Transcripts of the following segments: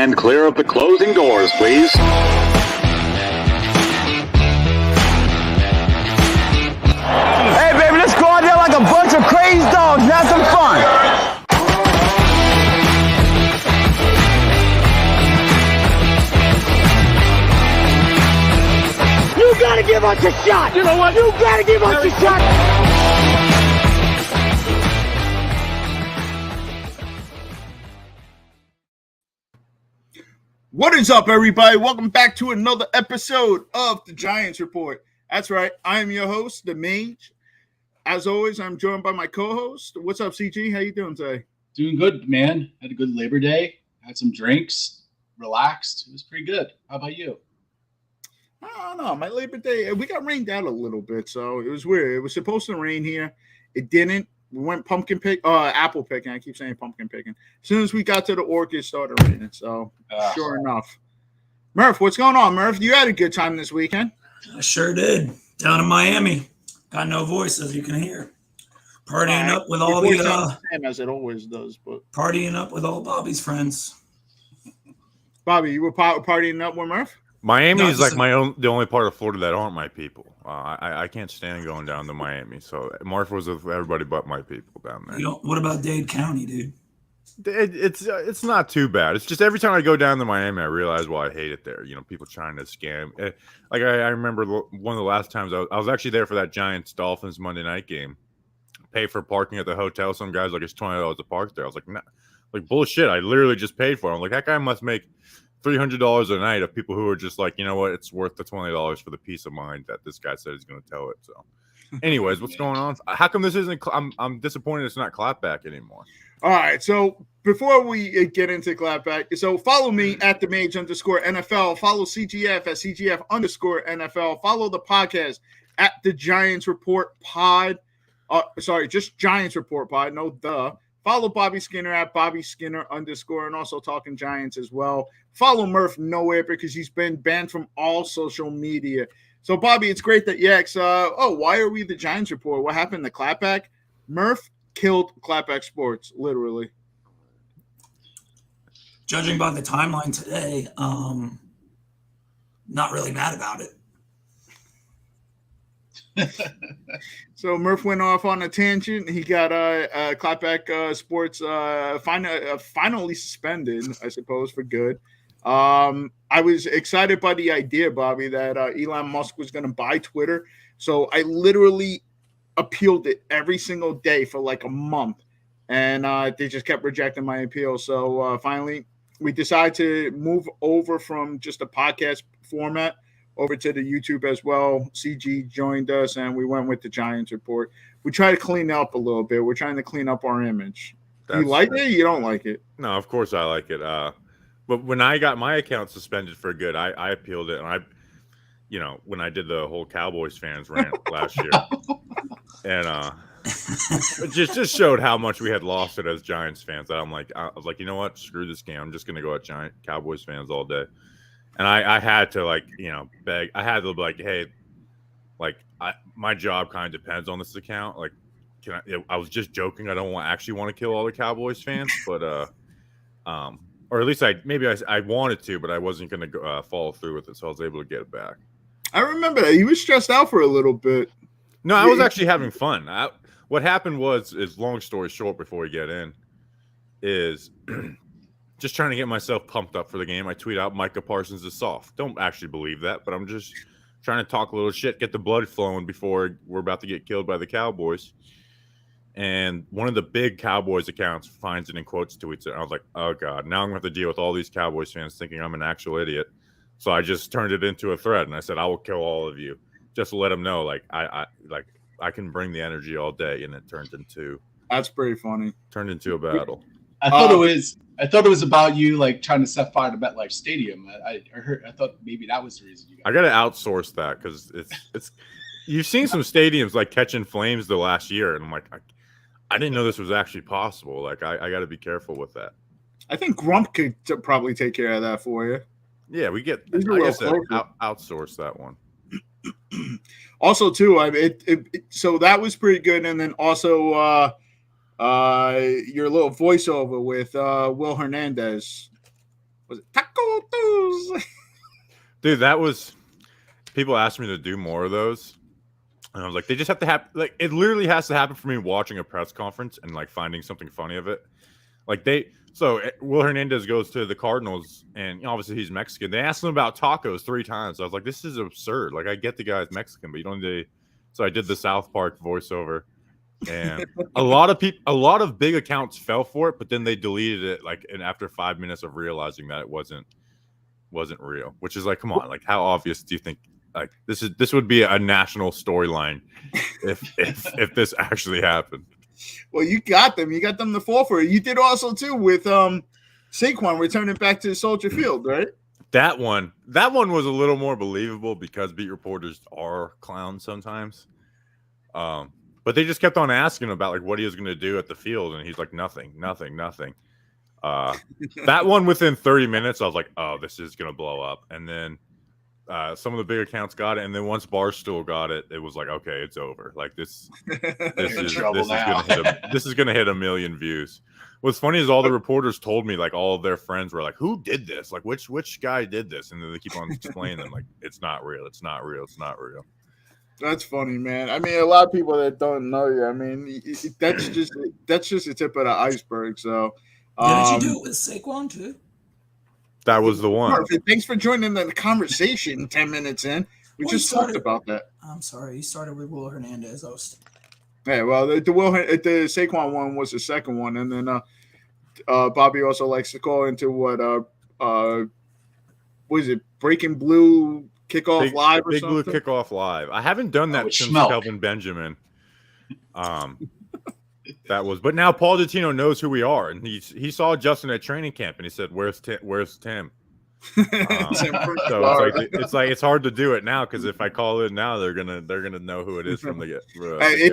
Stand clear of the closing doors, please. Hey, baby, let's go out there like a bunch of crazy dogs and have some fun. You gotta give us a shot. You know what? You gotta give us a shot. What is up, everybody? Welcome back to another episode of the Giants Report. That's right. I am your host, the Mage. As always, I'm joined by my co-host. What's up, CG? How you doing today? Doing good, man. Had a good Labor Day. Had some drinks. Relaxed. It was pretty good. How about you? I don't know. My Labor Day, we got rained out a little bit, so it was weird. It was supposed to rain here. It didn't. We went apple picking. I keep saying pumpkin picking. As soon as we got to the orchard, it started raining. So, sure enough. Murph, what's going on, Murph? You had a good time this weekend. I sure did. Down in Miami. Got no voice, as you can hear. Partying up with all the same as it always does, but partying up with all Bobby's friends. Bobby, you were partying up with Murph? Miami is like the only part of Florida that aren't my people. I can't stand going down to Miami. So Murph was with everybody but my people down there. What about Dade County, dude? It's not too bad. It's just every time I go down to Miami, I realize why I hate it there. You know, people trying to scam. Like I remember one of the last times I was actually there for that Giants-Dolphins Monday night game. Pay for parking at the hotel. Some guys like it's $20 to park there. I was like, nah, like bullshit. I literally just paid for it. I'm like, that guy must make $300 a night of people who are just like, you know what, it's worth the $20 for the peace of mind that this guy said he's going to tell it. So, anyways, what's going on? How come this isn't? I'm disappointed it's not clapback anymore. All right, so before we get into clapback, so follow me at the Mage_NFL. Follow CGF at CGF_NFL. Follow the podcast at the Giants Report Pod. Just Giants Report Pod. No, duh. Follow Bobby Skinner at Bobby Skinner_, and also Talking Giants as well. Follow Murph nowhere because he's been banned from all social media. So, Bobby, it's great that you asked, why are we the Giants Report? What happened to clapback? Murph killed clapback sports, literally. Judging by the timeline today, not really mad about it. So Murph went off on a tangent. He got clapback sports finally suspended, I suppose, for good. I was excited by the idea, Bobby, that Elon Musk was going to buy Twitter. So I literally appealed it every single day for like a month, and they just kept rejecting my appeal. So finally, we decided to move over from just a podcast format over to the YouTube as well. CG joined us, and we went with the Giants Report. We try to clean up a little bit. We're trying to clean up our image. Do you like it? You don't like it? No, of course I like it. But when I got my account suspended for good, I appealed it, and when I did the whole Cowboys fans rant last year, and it just showed how much we had lost it as Giants fans. That I was like, you know what? Screw this game. I'm just gonna go at Cowboys fans all day. And I had to beg. I had to be like, hey, my job kind of depends on this account. Like, I was just joking. I don't actually want to kill all the Cowboys fans, but or at least I wanted to, but I wasn't going to follow through with it, so I was able to get it back. I remember that. He was stressed out for a little bit. No, I was actually having fun. What happened is long story short, before we get in, is just trying to get myself pumped up for the game. I tweet out Micah Parsons is soft. Don't actually believe that, but I'm just trying to talk a little shit, get the blood flowing before we're about to get killed by the Cowboys. And one of the big Cowboys accounts finds it and quotes tweets it. I was like, oh God, now I'm going to have to deal with all these Cowboys fans thinking I'm an actual idiot. So I just turned it into a thread, and I said, I will kill all of you. Just to let them know, I can bring the energy all day, and it turned into. That's pretty funny. Turned into a battle. I thought it was about you trying to set fire to MetLife Stadium. I thought maybe that was the reason you got. I got to outsource that because it's. You've seen some stadiums catching flames the last year, and I'm like, I didn't know this was actually possible. I got to be careful with that. I think Grump could probably take care of that for you. Yeah, we get. I guess outsource that one. Also, too, so that was pretty good, and then also your little voiceover with Will Hernandez. Was it Taco Tuesday? Dude, that was. People asked me to do more of those, and I was like, they just have to happen. Like, it literally has to happen for me watching a press conference and like finding something funny of it. Like Will Hernandez goes to the Cardinals, and obviously he's Mexican. They asked him about tacos 3 times. I was like, this is absurd. Like, I get the guy's Mexican, but you don't need. So I did the South Park voiceover, and a lot of big accounts fell for it, but then they deleted it like, and after 5 minutes of realizing that it wasn't real, which is like, come on, like, how obvious do you think? Like, this would be a national storyline if this actually happened. Well, you got them to fall for it. You did also too with Saquon returning back to Soldier Field, right? That one was a little more believable because beat reporters are clowns sometimes. But they just kept on asking about like what he was going to do at the field, and he's like, nothing. That one within 30 minutes, I was like, oh, this is going to blow up. And then some of the big accounts got it, and then once Barstool got it, it was like, okay, it's over. Like this is going to hit 1 million views. What's funny is all the reporters told me, like, all of their friends were like, who did this? Like, which guy did this? And then they keep on explaining them, like, it's not real. That's funny, man. I mean, a lot of people that don't know you, I mean, that's just the tip of the iceberg. So, didn't you do it with Saquon too? That was the one. Perfect. Thanks for joining the conversation 10 minutes in. We just talked about that. I'm sorry. You started with Will Hernandez. Yeah, well, the Saquon one was the second one. And then Bobby also likes to call into what is it, Breaking Blue Kickoff Live or Big something? Blue Kickoff Live. I haven't done that since Kelvin Benjamin. That was, but now Paul Dottino knows who we are, and he saw Justin at training camp, and he said, "Where's Tim?" So it's hard to do it now because if I call it now, they're gonna know who it is from the get.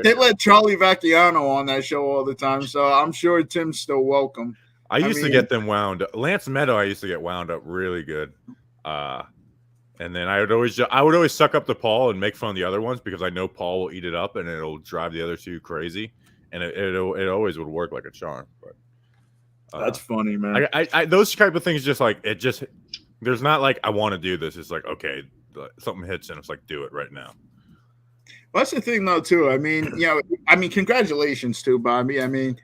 They let Charlie Vacchiano on that show all the time, so I'm sure Tim's still welcome. I used to get them wound up. Lance Meadow, I used to get wound up really good, and then I would always suck up to Paul and make fun of the other ones because I know Paul will eat it up and it'll drive the other two crazy. And it always would work like a charm, but that's funny, man. I those type of things just like it just there's not like I want to do this. It's like okay, something hits and it's like do it right now. Well, that's the thing though too. I mean, congratulations too, Bobby. I mean,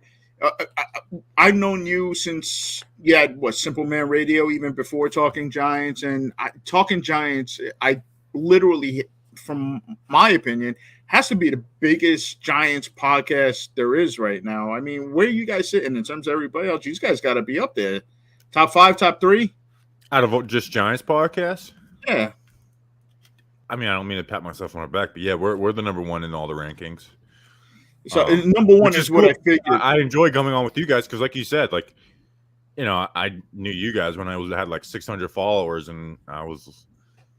I've known you since you had Simple Man Radio, even before Talking Giants, and Talking Giants. I literally, from my opinion, has to be the biggest Giants podcast there is right now. I mean, where are you guys sitting in terms of everybody else? You guys got to be up there. Top 5, top 3? Out of just Giants podcasts? Yeah. I mean, I don't mean to pat myself on the back, but yeah, we're the number 1 in all the rankings. So number 1 is what cool. I figured. I enjoy coming on with you guys because, like you said, like, you know, I knew you guys when I had like 600 followers, and I was,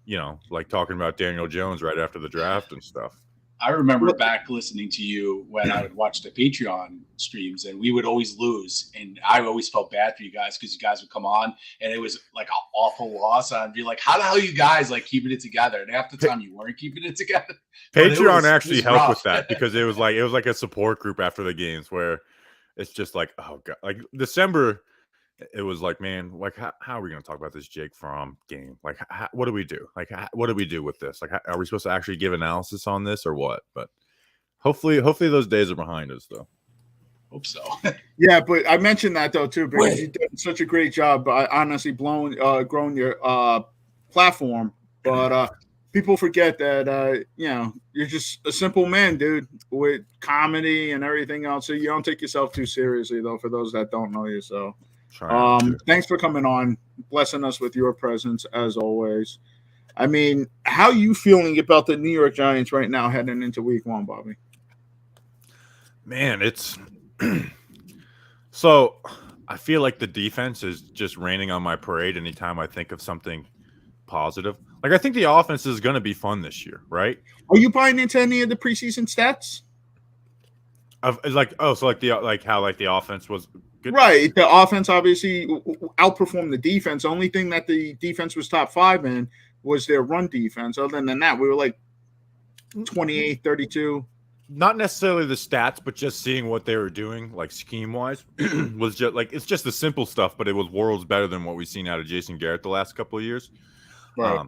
you know, like talking about Daniel Jones right after the draft and stuff. I remember back listening to you when I would watch the Patreon streams, and we would always lose. And I always felt bad for you guys because you guys would come on and it was like an awful loss. And I'd be like, how the hell are you guys like keeping it together? And half the time you weren't keeping it together. Patreon actually helped with that because it was like a support group after the games where it's just like, oh God, like December. It was like, man, like, how are we going to talk about this Jake Fromm game? Like, what do we do? Like, what do we do with this? Like, are we supposed to actually give analysis on this or what? But hopefully those days are behind us, though. Hope so. Yeah, but I mentioned that, though, too, because you did such a great job, honestly, growing your platform. But people forget that, you're just a simple man, dude, with comedy and everything else. So you don't take yourself too seriously, though, for those that don't know you. So. Thanks for coming on, blessing us with your presence as always. I mean, how are you feeling about the New York Giants right now heading into week 1, Bobby? Man, it's so I feel like the defense is just raining on my parade anytime I think of something positive. Like, I think the offense is going to be fun this year, right? Are you buying into any of the preseason stats? How the offense was good. Right. The offense obviously outperformed the defense. The only thing that the defense was top 5 in was their run defense. Other than that, we were like 28, 32. not necessarily the stats, but just seeing what they were doing, like scheme wise, was just like it's just the simple stuff, but it was worlds better than what we've seen out of Jason Garrett the last couple of years. Right.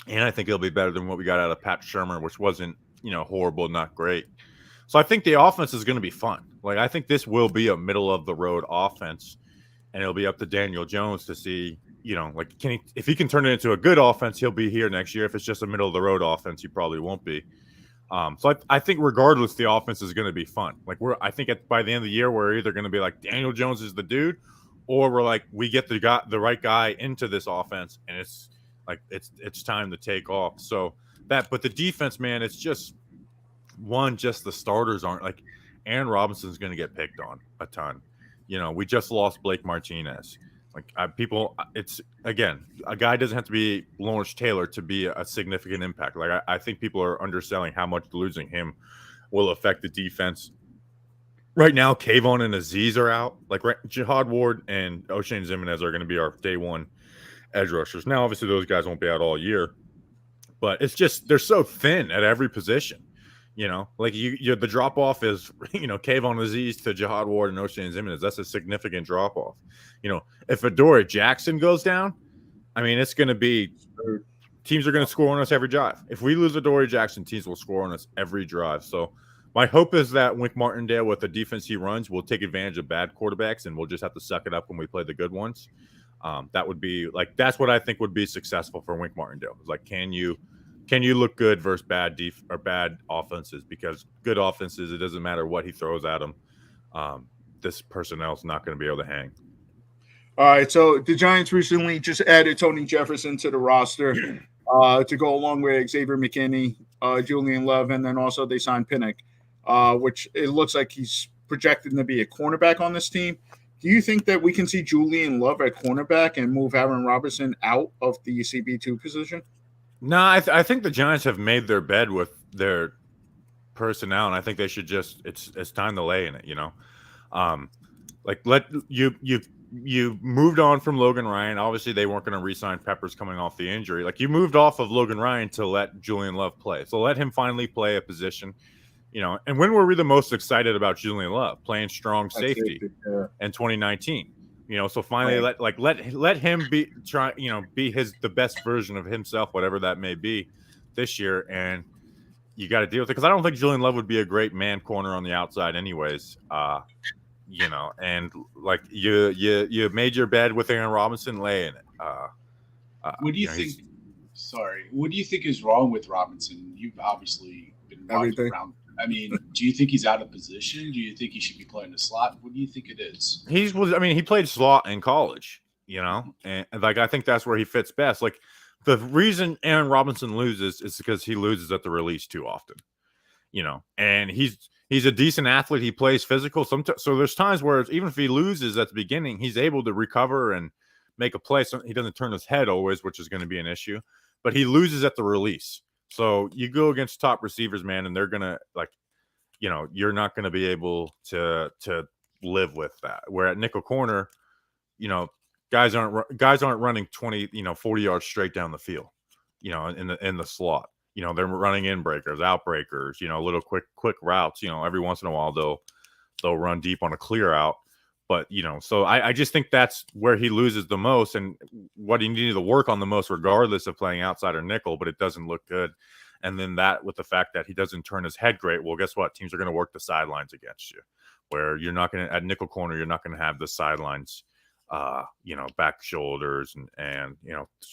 And I think it'll be better than what we got out of Pat Shermer, which wasn't, horrible, not great. So I think the offense is going to be fun. Like, I think this will be a middle of the road offense, and it'll be up to Daniel Jones to see, like, if he can turn it into a good offense, he'll be here next year. If it's just a middle of the road offense, he probably won't be. So I think regardless, the offense is going to be fun. Like, I think by the end of the year, we're either going to be like Daniel Jones is the dude, or we're like, we get the right guy into this offense, and it's like it's time to take off. So but the defense, man, it's just the starters aren't like Aaron Robinson's going to get picked on a ton. We just lost Blake Martinez. Like it's again, a guy doesn't have to be Lawrence Taylor to be a significant impact. Like I think people are underselling how much losing him will affect the defense. Right now, Kayvon and Azeez are out. Like Jihad Ward and O'Shane Zimenez are going to be our day one edge rushers. Now, obviously, those guys won't be out all year, but it's just they're so thin at every position. Like the drop off is Kayvon Azeez to Jihad Ward and O'Shane Zimenez. That's a significant drop off. If Adoree Jackson goes down, I mean it's going to be teams are going to score on us every drive. If we lose Adoree Jackson, teams will score on us every drive. So my hope is that Wink Martindale, with the defense he runs, will take advantage of bad quarterbacks, and we'll just have to suck it up when we play the good ones. That would be like that's what I think would be successful for Wink Martindale. It's like can you look good versus bad bad offenses? Because good offenses, it doesn't matter what he throws at them. This personnel's not going to be able to hang. All right, so the Giants recently just added Tony Jefferson to the roster to go along with Xavier McKinney, Julian Love, and then also they signed Pinnock, which it looks like he's projected to be a cornerback on this team. Do you think that we can see Julian Love at cornerback and move Aaron Robinson out of the CB2 position? No, I think the Giants have made their bed with their personnel, and I think they should just it's time to lay in it. Like you moved on from Logan Ryan. Obviously, they weren't going to re-sign Peppers coming off the injury. Like you moved off of Logan Ryan to let Julian Love play. So let him finally play a position. And when were we the most excited about Julian Love playing strong safety in 2019? So finally let him be the best version of himself, whatever that may be this year. And you got to deal with it because I don't think Julian Love would be a great man corner on the outside anyways. And like you made your bed with Aaron Robinson, lay in it. What do you think? Sorry, what do you think is wrong with Robinson? You've obviously been walking around. I mean, do you think he's out of position? Do you think he should be playing the slot? What do you think it is? He played slot in college, and like I think that's where he fits best. Like the reason Aaron Robinson loses is because he loses at the release too often, and he's a decent athlete. He plays physical. So there's times where even if he loses at the beginning, he's able to recover and make a play. So he doesn't turn his head always, which is going to be an issue, but he loses at the release. So you go against top receivers, man, and they're gonna you're not gonna be able to live with that. Where at nickel corner, guys aren't running 20, 40 yards straight down the field, in the slot. They're running in breakers, out breakers, little quick routes. Every once in a while they'll run deep on a clear out. But, so I just think that's where he loses the most and what he needed to work on the most, regardless of playing outside or nickel, but it doesn't look good. And then that with the fact that he doesn't turn his head great, well, guess what? Teams are going to work the sidelines against you, where you're not going to, at nickel corner, you're not going to have the sidelines, back shoulders and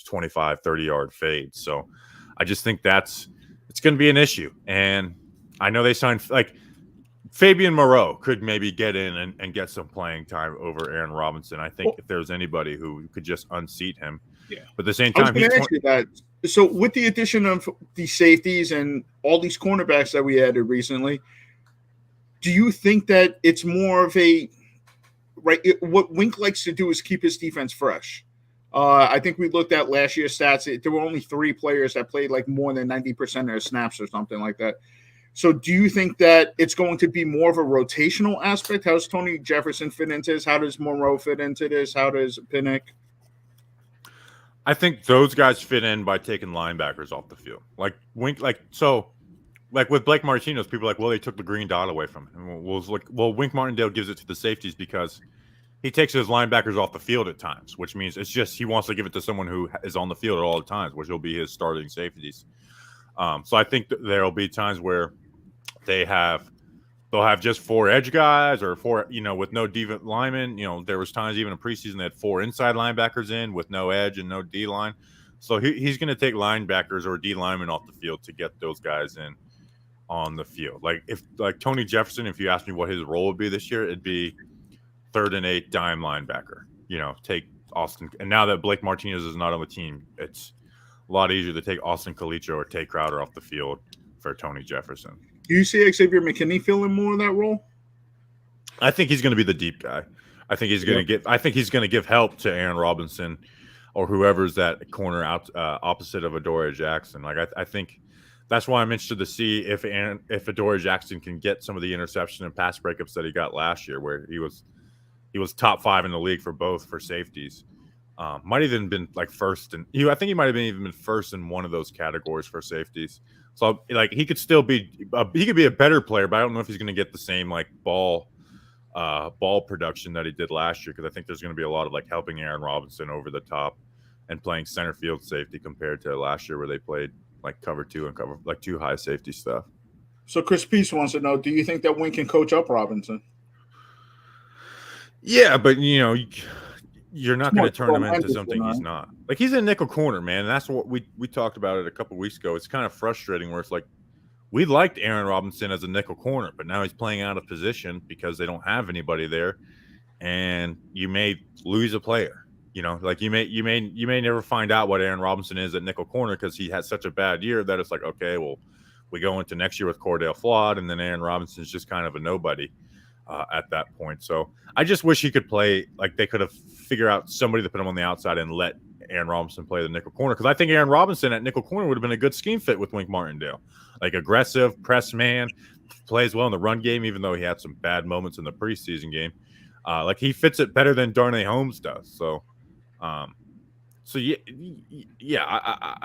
25, 30-yard fades. So I just think it's going to be an issue. And I know they signed, Fabian Moreau could maybe get in and get some playing time over Aaron Robinson. I think if there's anybody who could just unseat him. Yeah. But at the same time, I was going to ask you that. So with the addition of the safeties and all these cornerbacks that we added recently, do you think that it's more of what Wink likes to do is keep his defense fresh? I think we looked at last year's stats. There were only 3 players that played more than 90% of their snaps or something like that. So do you think that it's going to be more of a rotational aspect? How does Tony Jefferson fit into this? How does Monroe fit into this? How does Pinnock? I think those guys fit in by taking linebackers off the field. So like with Blake Martinez, people are like, well, they took the green dot away from him. And we'll like, well, Wink Martindale gives it to the safeties because he takes his linebackers off the field at times, which means it's just he wants to give it to someone who is on the field at all the times, which will be his starting safeties. So I think there'll be times where they'll have just 4 edge guys or 4, with no defensive linemen. There was times even in preseason they had 4 inside linebackers in with no edge and no D line. So he's going to take linebackers or D linemen off the field to get those guys in on the field. Like Tony Jefferson, if you ask me what his role would be this year, it'd be 3rd and 8 dime linebacker. Take Austin. And now that Blake Martinez is not on the team, it's a lot easier to take Austin Calicho or Tate Crowder off the field for Tony Jefferson. Do you see Xavier McKinney filling more of that role? I think he's going to be the deep guy. I think he's going to give help to Aaron Robinson or whoever's that corner out opposite of Adoree Jackson. I think that's why I'm interested to see if Adoree Jackson can get some of the interception and pass breakups that he got last year, where he was top 5 in the league for safeties. Might even been like first, and I think he might have even been first in one of those categories for safeties. So he could still be he could be a better player, but I don't know if he's going to get the same ball production that he did last year, because I think there's going to be a lot of helping Aaron Robinson over the top and playing center field safety compared to last year where they played cover 2 and cover 2 high safety stuff. So Chris Peace wants to know, do you think that Wink can coach up Robinson? Yeah, but you're not going to turn him into something he's not. He's a nickel corner, man. And that's what we talked about it a couple weeks ago. It's kind of frustrating where it's we liked Aaron Robinson as a nickel corner, but now he's playing out of position because they don't have anybody there, and you may lose a player. You may never find out what Aaron Robinson is at nickel corner because he had such a bad year that it's okay, well, we go into next year with Cordell Flott, and then Aaron Robinson's just kind of a nobody at that point. So I just wish he could play. They could have figured out somebody to put him on the outside and let Aaron Robinson play the nickel corner, because I think Aaron Robinson at nickel corner would have been a good scheme fit with Wink Martindale. Aggressive press man, plays well in the run game, even though he had some bad moments in the preseason game. He fits it better than Darnay Holmes does. So I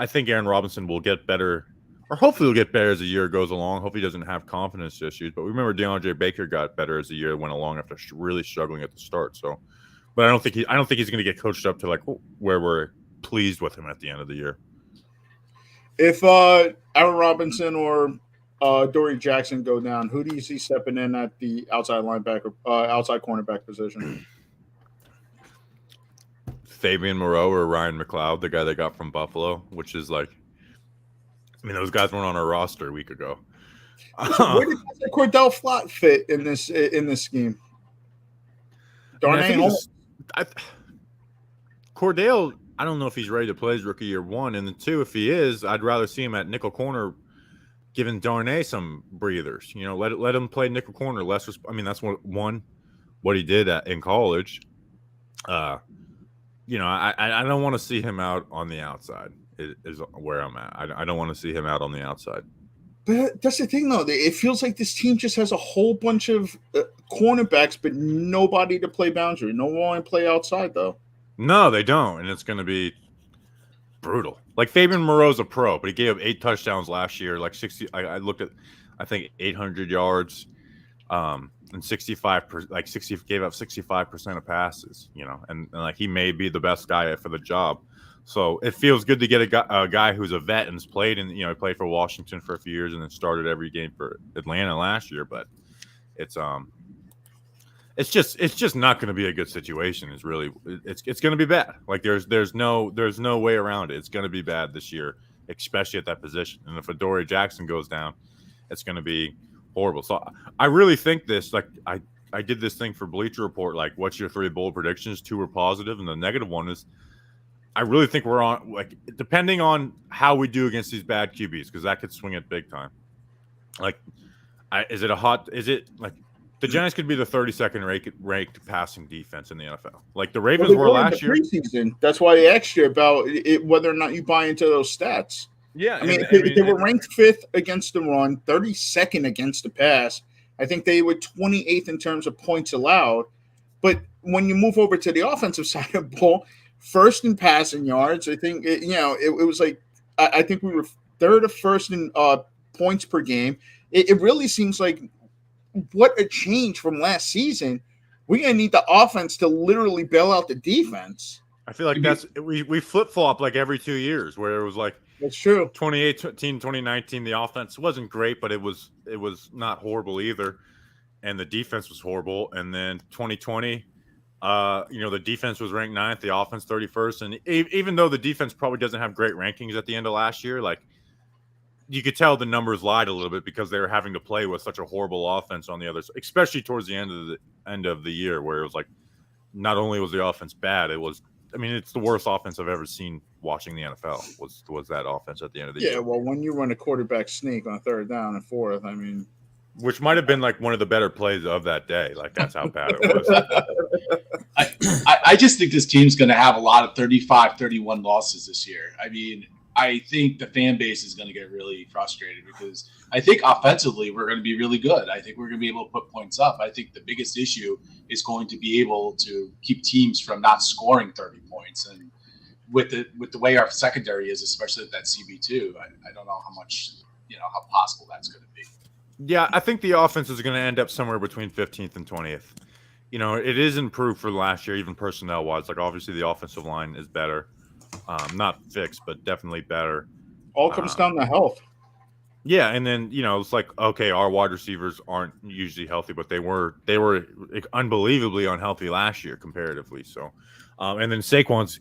think Aaron Robinson will get better, or hopefully will get better as the year goes along. Hopefully he doesn't have confidence issues. But remember, DeAndre Baker got better as the year went along after really struggling at the start. So, but I don't think he's going to get coached up to where we're pleased with him at the end of the year. If Aaron Robinson or Adoree Jackson go down, who do you see stepping in at the outside cornerback position? Fabian Moreau or Ryan McLeod, the guy they got from Buffalo, which is those guys weren't on our roster a week ago. Where did Cordell Flott fit in this scheme? Darnay Holmes. Cordell, I don't know if he's ready to play his rookie year 1, and then 2, if he is, I'd rather see him at nickel corner, giving Darnay some breathers. Let him play nickel corner. That's what he did in college. I don't want to see him out on the outside. Is where I'm at. I don't want to see him out on the outside. But that's the thing, though. It feels like this team just has a whole bunch of cornerbacks, but nobody to play boundary. No one to play outside, though. No, they don't, and it's going to be brutal. Fabian Moreau's a pro, but he gave up 8 touchdowns last year. 60. I looked at, I think 800 yards, and 65%. 60 gave up 65% of passes. And he may be the best guy for the job. So it feels good to get a guy who's a vet and has played, and he played for Washington for a few years and then started every game for Atlanta last year. But it's just not going to be a good situation. It's going to be bad. There's no way around it. It's going to be bad this year, especially at that position. And if Adoree Jackson goes down, it's going to be horrible. So I really think this. I did this thing for Bleacher Report. What's your 3 bold predictions? 2 were positive, and the negative one is, I really think we're on, depending on how we do against these bad QBs, because that could swing it big time. The Giants could be the 32nd ranked passing defense in the NFL. The Ravens were last year. Preseason. That's why I asked you about it, whether or not you buy into those stats. Yeah. They were ranked 5th against the run, 32nd against the pass. I think they were 28th in terms of points allowed. But when you move over to the offensive side of the ball, 1st in passing yards. I think it was I think we were 3rd or 1st in points per game. It really seems like what a change from last season. We're going to need the offense to literally bail out the defense. I feel like we flip-flop like every 2 years, where it was like That's true. 2018, 2019, the offense wasn't great, but it was not horrible either, and the defense was horrible. And then 2020, the defense was ranked 9th, the offense 31st, and even though the defense probably doesn't have great rankings at the end of last year, like you could tell the numbers lied a little bit because they were having to play with such a horrible offense on the other side, especially towards the end of the year, where it was like not only was the offense bad, it's the worst offense I've ever seen watching the NFL was that offense at the end of the year. Yeah, well, when you run a quarterback sneak on 3rd down and 4th, which might have been like one of the better plays of that day. Like that's how bad it was. I just think this team's going to have a lot of 35-31 losses this year. I think the fan base is going to get really frustrated because I think offensively we're going to be really good. I think we're going to be able to put points up. I think the biggest issue is going to be able to keep teams from not scoring 30 points. And with the way our secondary is, especially at that CB2, I don't know how much, how possible that's going to be. Yeah, I think the offense is going to end up somewhere between 15th and 20th. It is improved for last year, even personnel-wise. Like, obviously, the offensive line is better. Not fixed, but definitely better. all comes down to health. Yeah, and then it's like, okay, our wide receivers aren't usually healthy, but they were unbelievably unhealthy last year comparatively. So, and then Saquon's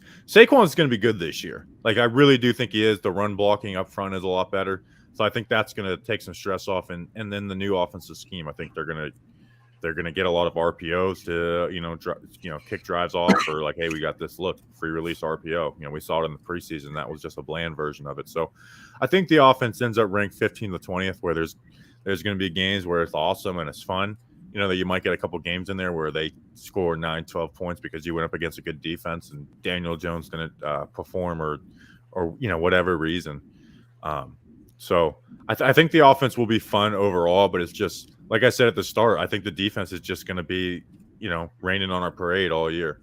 going to be good this year. Like I really do think he is. The run blocking up front is a lot better. So I think that's going to take some stress off, and then the new offensive scheme, I think they're going to get a lot of RPOs to kick drives off, or like, hey, we got this free release RPO. We saw it in the preseason. That was just a bland version of it. So I think the offense ends up ranked 15th to 20th, where there's going to be games where it's awesome and it's fun. That you might get a couple games in there where they score 9-12 points because you went up against a good defense and Daniel Jones didn't perform or whatever reason. So I think the offense will be fun overall, but it's just, like I said at the start, I think the defense is just going to be, raining on our parade all year.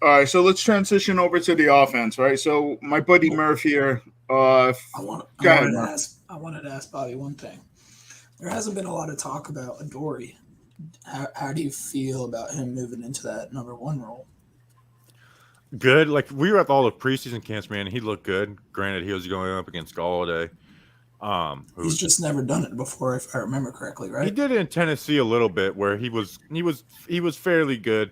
All right, so let's transition over to the offense, right? So my buddy Murph here. I wanted to ask Bobby one thing. There hasn't been a lot of talk about Adoree. How do you feel about him moving into that number 1 role? Good. Like we were at all the preseason camps, man. He looked good. Granted, he was going up against Galladay. He's just never done it before, if I remember correctly, right? He did it in Tennessee a little bit, where he was fairly good.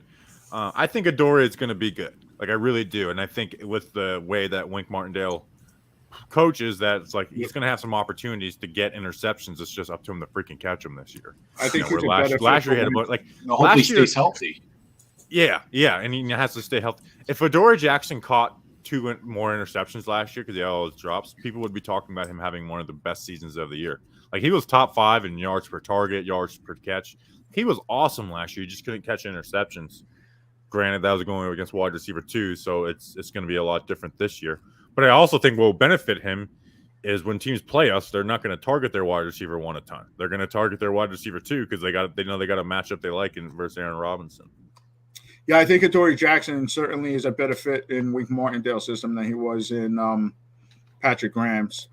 I think Adoree is going to be good. Like I really do, and I think with the way that Wink Martindale coaches, that it's like he's going to have some opportunities to get interceptions. It's just up to him to freaking catch them this year. I think last year he had hopefully he stays healthy. Yeah, and he has to stay healthy. If Adoree Jackson caught 2 more interceptions last year because he had all those drops, people would be talking about him having one of the best seasons of the year. Like he was top 5 in yards per target, yards per catch. He was awesome last year. He just couldn't catch interceptions. Granted, that was going against wide receiver 2, so it's going to be a lot different this year. But I also think what will benefit him is when teams play us, they're not going to target their wide receiver 1 a ton. They're going to target their wide receiver 2 because they know they got a matchup they like versus Aaron Robinson. Yeah, I think Adoree Jackson certainly is a better fit in Wink Martindale's system than he was in Patrick Graham's.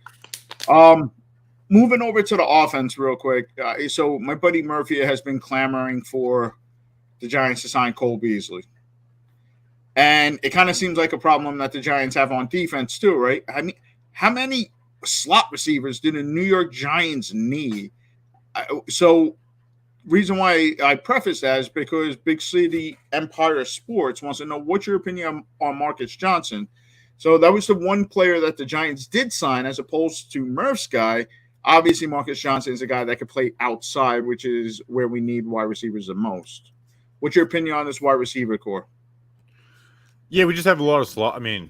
Moving over to the offense real quick. So my buddy Murphy has been clamoring for the Giants to sign Cole Beasley. And it kind of seems like a problem that the Giants have on defense too, right? I mean, how many slot receivers do the New York Giants need? Reason why I preface that is because Big City Empire Sports wants to know what's your opinion on Marcus Johnson. So that was the one player that the Giants did sign as opposed to Murph's guy. Obviously, Marcus Johnson is a guy that could play outside, which is where we need wide receivers the most. What's your opinion on this wide receiver core? Yeah, we just have a lot of slot. I mean,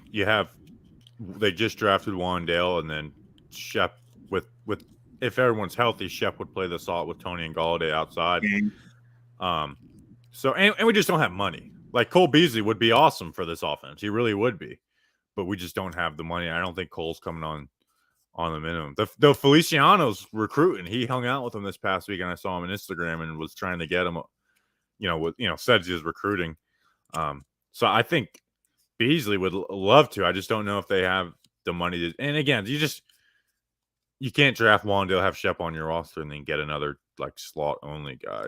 they just drafted Wandale, and then Shep with if everyone's healthy, Shep would play the slot with Tony and Galladay outside. So we just don't have money. Like Cole Beasley would be awesome for this offense. He really would be, but we just don't have the money. I don't think Cole's coming on the minimum. The Feliciano's recruiting. He hung out with him this past week, and I saw him on Instagram and was trying to get him. Said he was recruiting. So I think Beasley would love to. I just don't know if they have the money to. And again, you can't draft Wandale, have Shep on your roster, and then get another like slot only guy.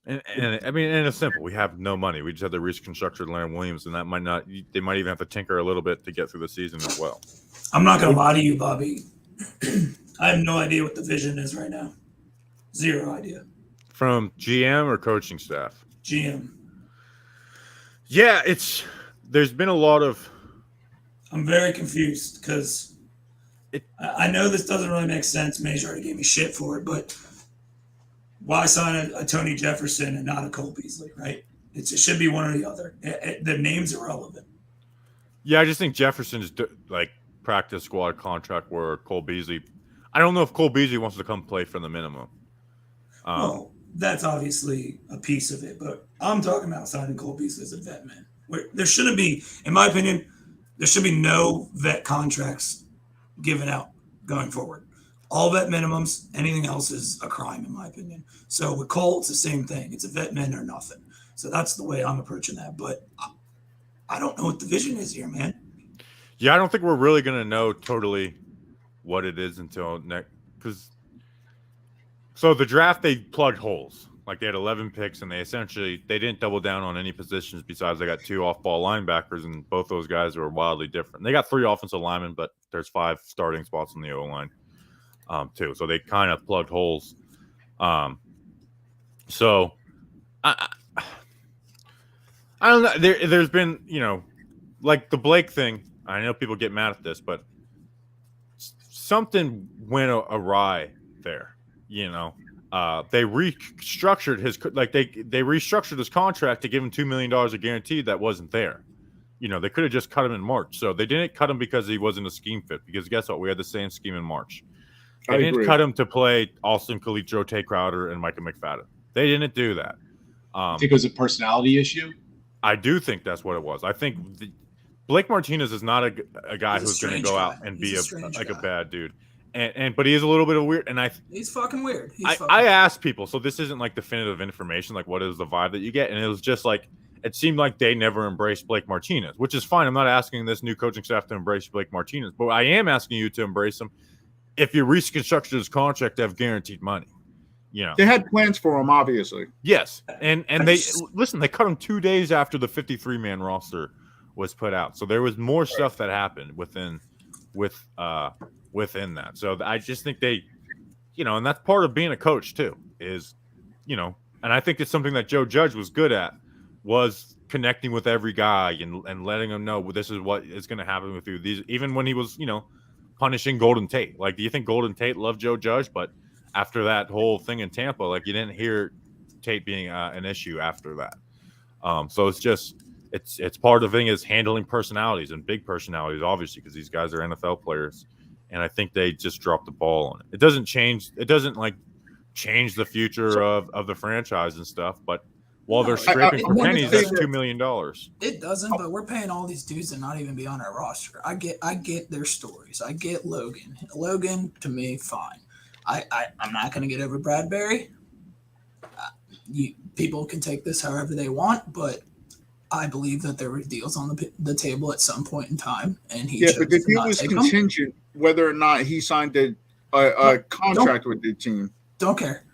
And I mean, and it's simple. We have no money. We just have to reconstruct Leonard Williams, and that might not. They might even have to tinker a little bit to get through the season as well. I'm not going to lie to you, Bobby. I have no idea what the vision is right now. Zero idea. From GM or coaching staff? GM. Yeah, there's been a lot of. I'm very confused because I know this doesn't really make sense. Mays already gave me shit for it, but why sign a Tony Jefferson and not a Cole Beasley, right? It should be one or the other. The name's irrelevant. Yeah, I just think Jefferson's like practice squad contract where Cole Beasley. I don't know if Cole Beasley wants to come play for the minimum. Well, that's obviously a piece of it, but I'm talking about signing Cole Beasley as a vet man. There shouldn't be, in my opinion, there should be no vet contracts given out going forward. All vet minimums, anything else is a crime, in my opinion. So with Cole, it's the same thing. It's a vet min or nothing. So that's the way I'm approaching that. But I don't know what the vision is here, man. Yeah, I don't think we're really going to know totally what it is until next. So the draft, they plugged holes. Like they had 11 picks, and they didn't double down on any positions besides they got 2 off-ball linebackers, and both those guys were wildly different. They got 3 offensive linemen, but there's 5 starting spots in the O-line too. So they kind of plugged holes. So I don't know. There's been, like the Blake thing. I know people get mad at this, but something went awry there. They restructured they restructured his contract to give him $2 million a guarantee that wasn't there. They could have just cut him in March. So they didn't cut him because he wasn't a scheme fit. Because guess what? We had the same scheme in March. They didn't cut him to play Austin Khalid, Joe Tay Crowder, and Micah McFadden. They didn't do that. I think it was a personality issue. I do think that's what it was. I think Blake Martinez is not a guy who's going to go out and be a bad dude. But he is a little bit of weird, and he's fucking weird. I asked people, so this isn't like definitive information, like what is the vibe that you get, and it was just like it seemed like they never embraced Blake Martinez, which is fine. I'm not asking this new coaching staff to embrace Blake Martinez, but I am asking you to embrace him if you reconstructed his contract to have guaranteed money. They had plans for him, obviously. Yes, and they cut him 2 days after the 53-man roster was put out, so there was more stuff that happened within that. So I just think they, and that's part of being a coach too, is, and I think it's something that Joe Judge was good at, was connecting with every guy and letting them know, well, this is what is going to happen with you. Even when he was, punishing Golden Tate. Like, do you think Golden Tate loved Joe Judge? But after that whole thing in Tampa, like you didn't hear Tate being an issue after that. So it's just, it's part of the thing is handling personalities and big personalities, obviously, because these guys are NFL players. And I think they just dropped the ball on it. It doesn't change the future of the franchise and stuff. But while they're scraping for pennies, that's $2 million. It doesn't, but we're paying all these dudes to not even be on our roster. I get their stories. I get Logan. Logan, to me, fine. I'm not going to get over Bradbury. People can take this however they want, but I believe that there were deals on the table at some point in time, and but the deal was contingent whether or not he signed a contract with the team. Don't care.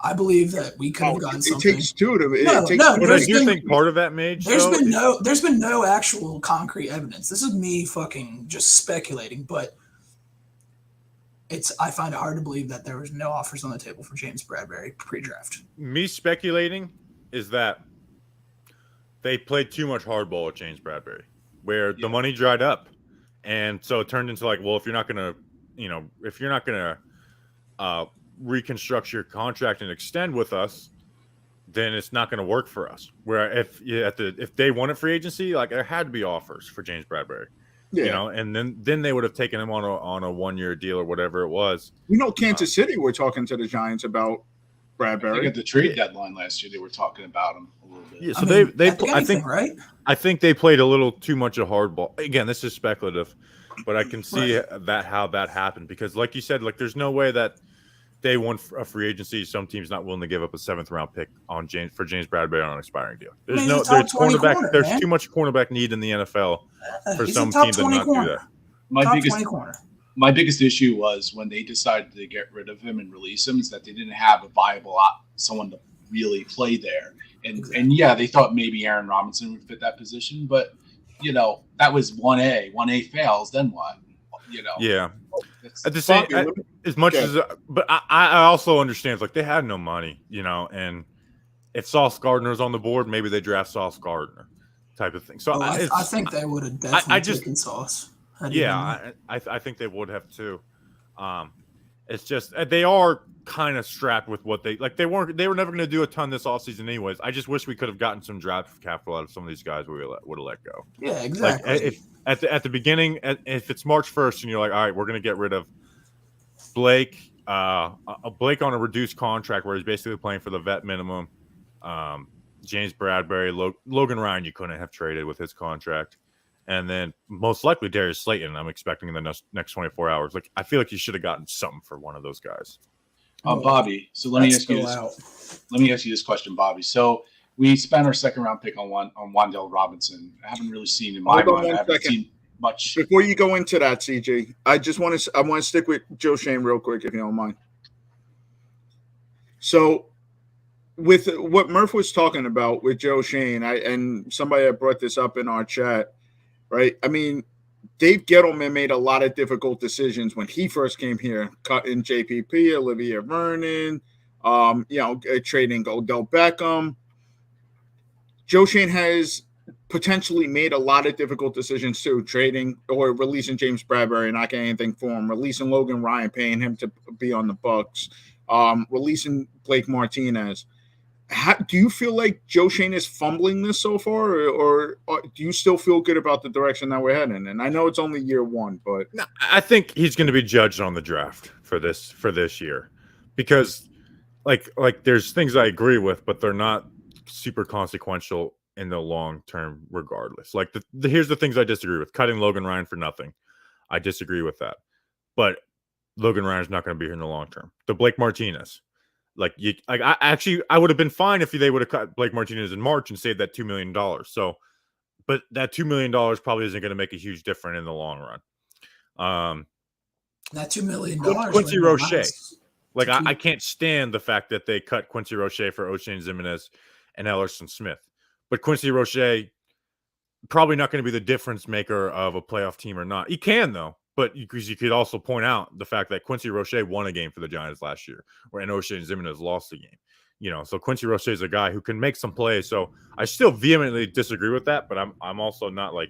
I believe that we could have gotten something. It takes two to. But I do think part of that made. There's been no actual concrete evidence. This is me fucking just speculating, but I find it hard to believe that there was no offers on the table for James Bradbury pre-draft. Me speculating is that they played too much hardball with James Bradbury, where the money dried up, and so it turned into like, well, if you're not gonna reconstruct your contract and extend with us, then it's not going to work for us. Where if they wanted free agency, like there had to be offers for James Bradbury, and then they would have taken him on a 1-year deal or whatever it was. Kansas City were talking to the Giants about Bradbury. I think at the trade deadline last year, they were talking about him a little bit. Yeah, so I think they played a little too much of hardball. Again, this is speculative, but I can see how that happened because, like you said, like there's no way that day one a free agency, some team's not willing to give up a 7th-round pick for James Bradbury on an expiring deal. There's too much cornerback need in the NFL for some teams to not do that. My biggest My biggest issue was when they decided to get rid of him and release him is that they didn't have a viable someone to really play there. And yeah, they thought maybe Aaron Robinson would fit that position, but that was 1A. 1A fails, then what? Yeah. At the same, as much as, but I also understand, like, they had no money, and if Sauce Gardner's on the board, maybe they draft Sauce Gardner type of thing. So I think they would have definitely taken Sauce. Yeah, I think they would have too. It's just they are kind of strapped with what they like. They were never going to do a ton this offseason anyways. I just wish we could have gotten some draft capital out of some of these guys we would have let go. Yeah, exactly. Like, if at the beginning, if it's March 1st and you're like, all right, we're going to get rid of Blake, Blake on a reduced contract where he's basically playing for the vet minimum. James Bradbury, Logan Ryan, you couldn't have traded with his contract. And then most likely Darius Slayton, I'm expecting in the next 24 hours. Like, I feel like you should have gotten something for one of those guys. Bobby, so let me ask you this question, Bobby. So we spent our second round pick on Wan'Dale Robinson. I haven't really seen in my mind. I haven't seen much. Before you go into that, CJ, I want to stick with Joe Shane real quick, if you don't mind. So with what Murph was talking about with Joe Shane, and somebody had brought this up in our chat, right? I mean, Dave Gettleman made a lot of difficult decisions when he first came here, cutting JPP, Olivia Vernon, trading Odell Beckham. Joe Shane has potentially made a lot of difficult decisions too, trading or releasing James Bradbury and not getting anything for him, releasing Logan Ryan, paying him to be on the Bucks, releasing Blake Martinez. Do you feel like Joe Shane is fumbling this so far, or do you still feel good about the direction that we're heading? And I know it's only year one, but no, I think he's going to be judged on the draft for this year, because like there's things I agree with, but they're not super consequential in the long term, regardless. Like here's the things I disagree with: cutting Logan Ryan for nothing. I disagree with that, but Logan Ryan's not going to be here in the long term. The Blake Martinez. I would have been fine if they would have cut Blake Martinez in March and saved that $2 million. So, but that $2 million probably isn't going to make a huge difference in the long run. That $2 million. Quincy Roche. Like, I can't stand the fact that they cut Quincy Roche for O'Shane Zimenez and Ellerson Smith. But Quincy Roche probably not going to be the difference maker of a playoff team or not. He can, though. But because you could also point out the fact that Quincy Roche won a game for the Giants last year, and O'Shane Zimenez lost a game. So Quincy Roche is a guy who can make some plays. So I still vehemently disagree with that, but I'm also not like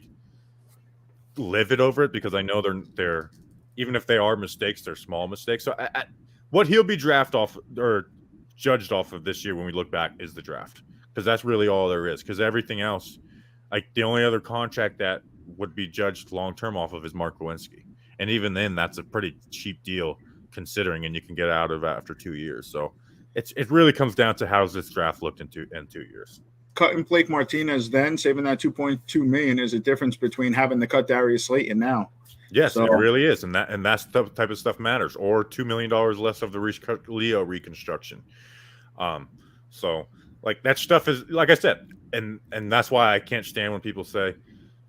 livid over it, because I know they're even if they are mistakes, they're small mistakes. So what he'll be drafted off or judged off of this year when we look back is the draft, because that's really all there is. Because everything else, like the only other contract that would be judged long term off of is Mark Lewinsky. And even then, that's a pretty cheap deal considering, and you can get out of it after 2 years. So it really comes down to how's this draft looked in 2 years. Cutting Blake Martinez, then saving that $2.2 million is a difference between having to cut Darius Slayton now. Yes, it really is, and that's the type of stuff matters. Or $2 million less of the Leo reconstruction. So like that stuff is, like I said, and that's why I can't stand when people say,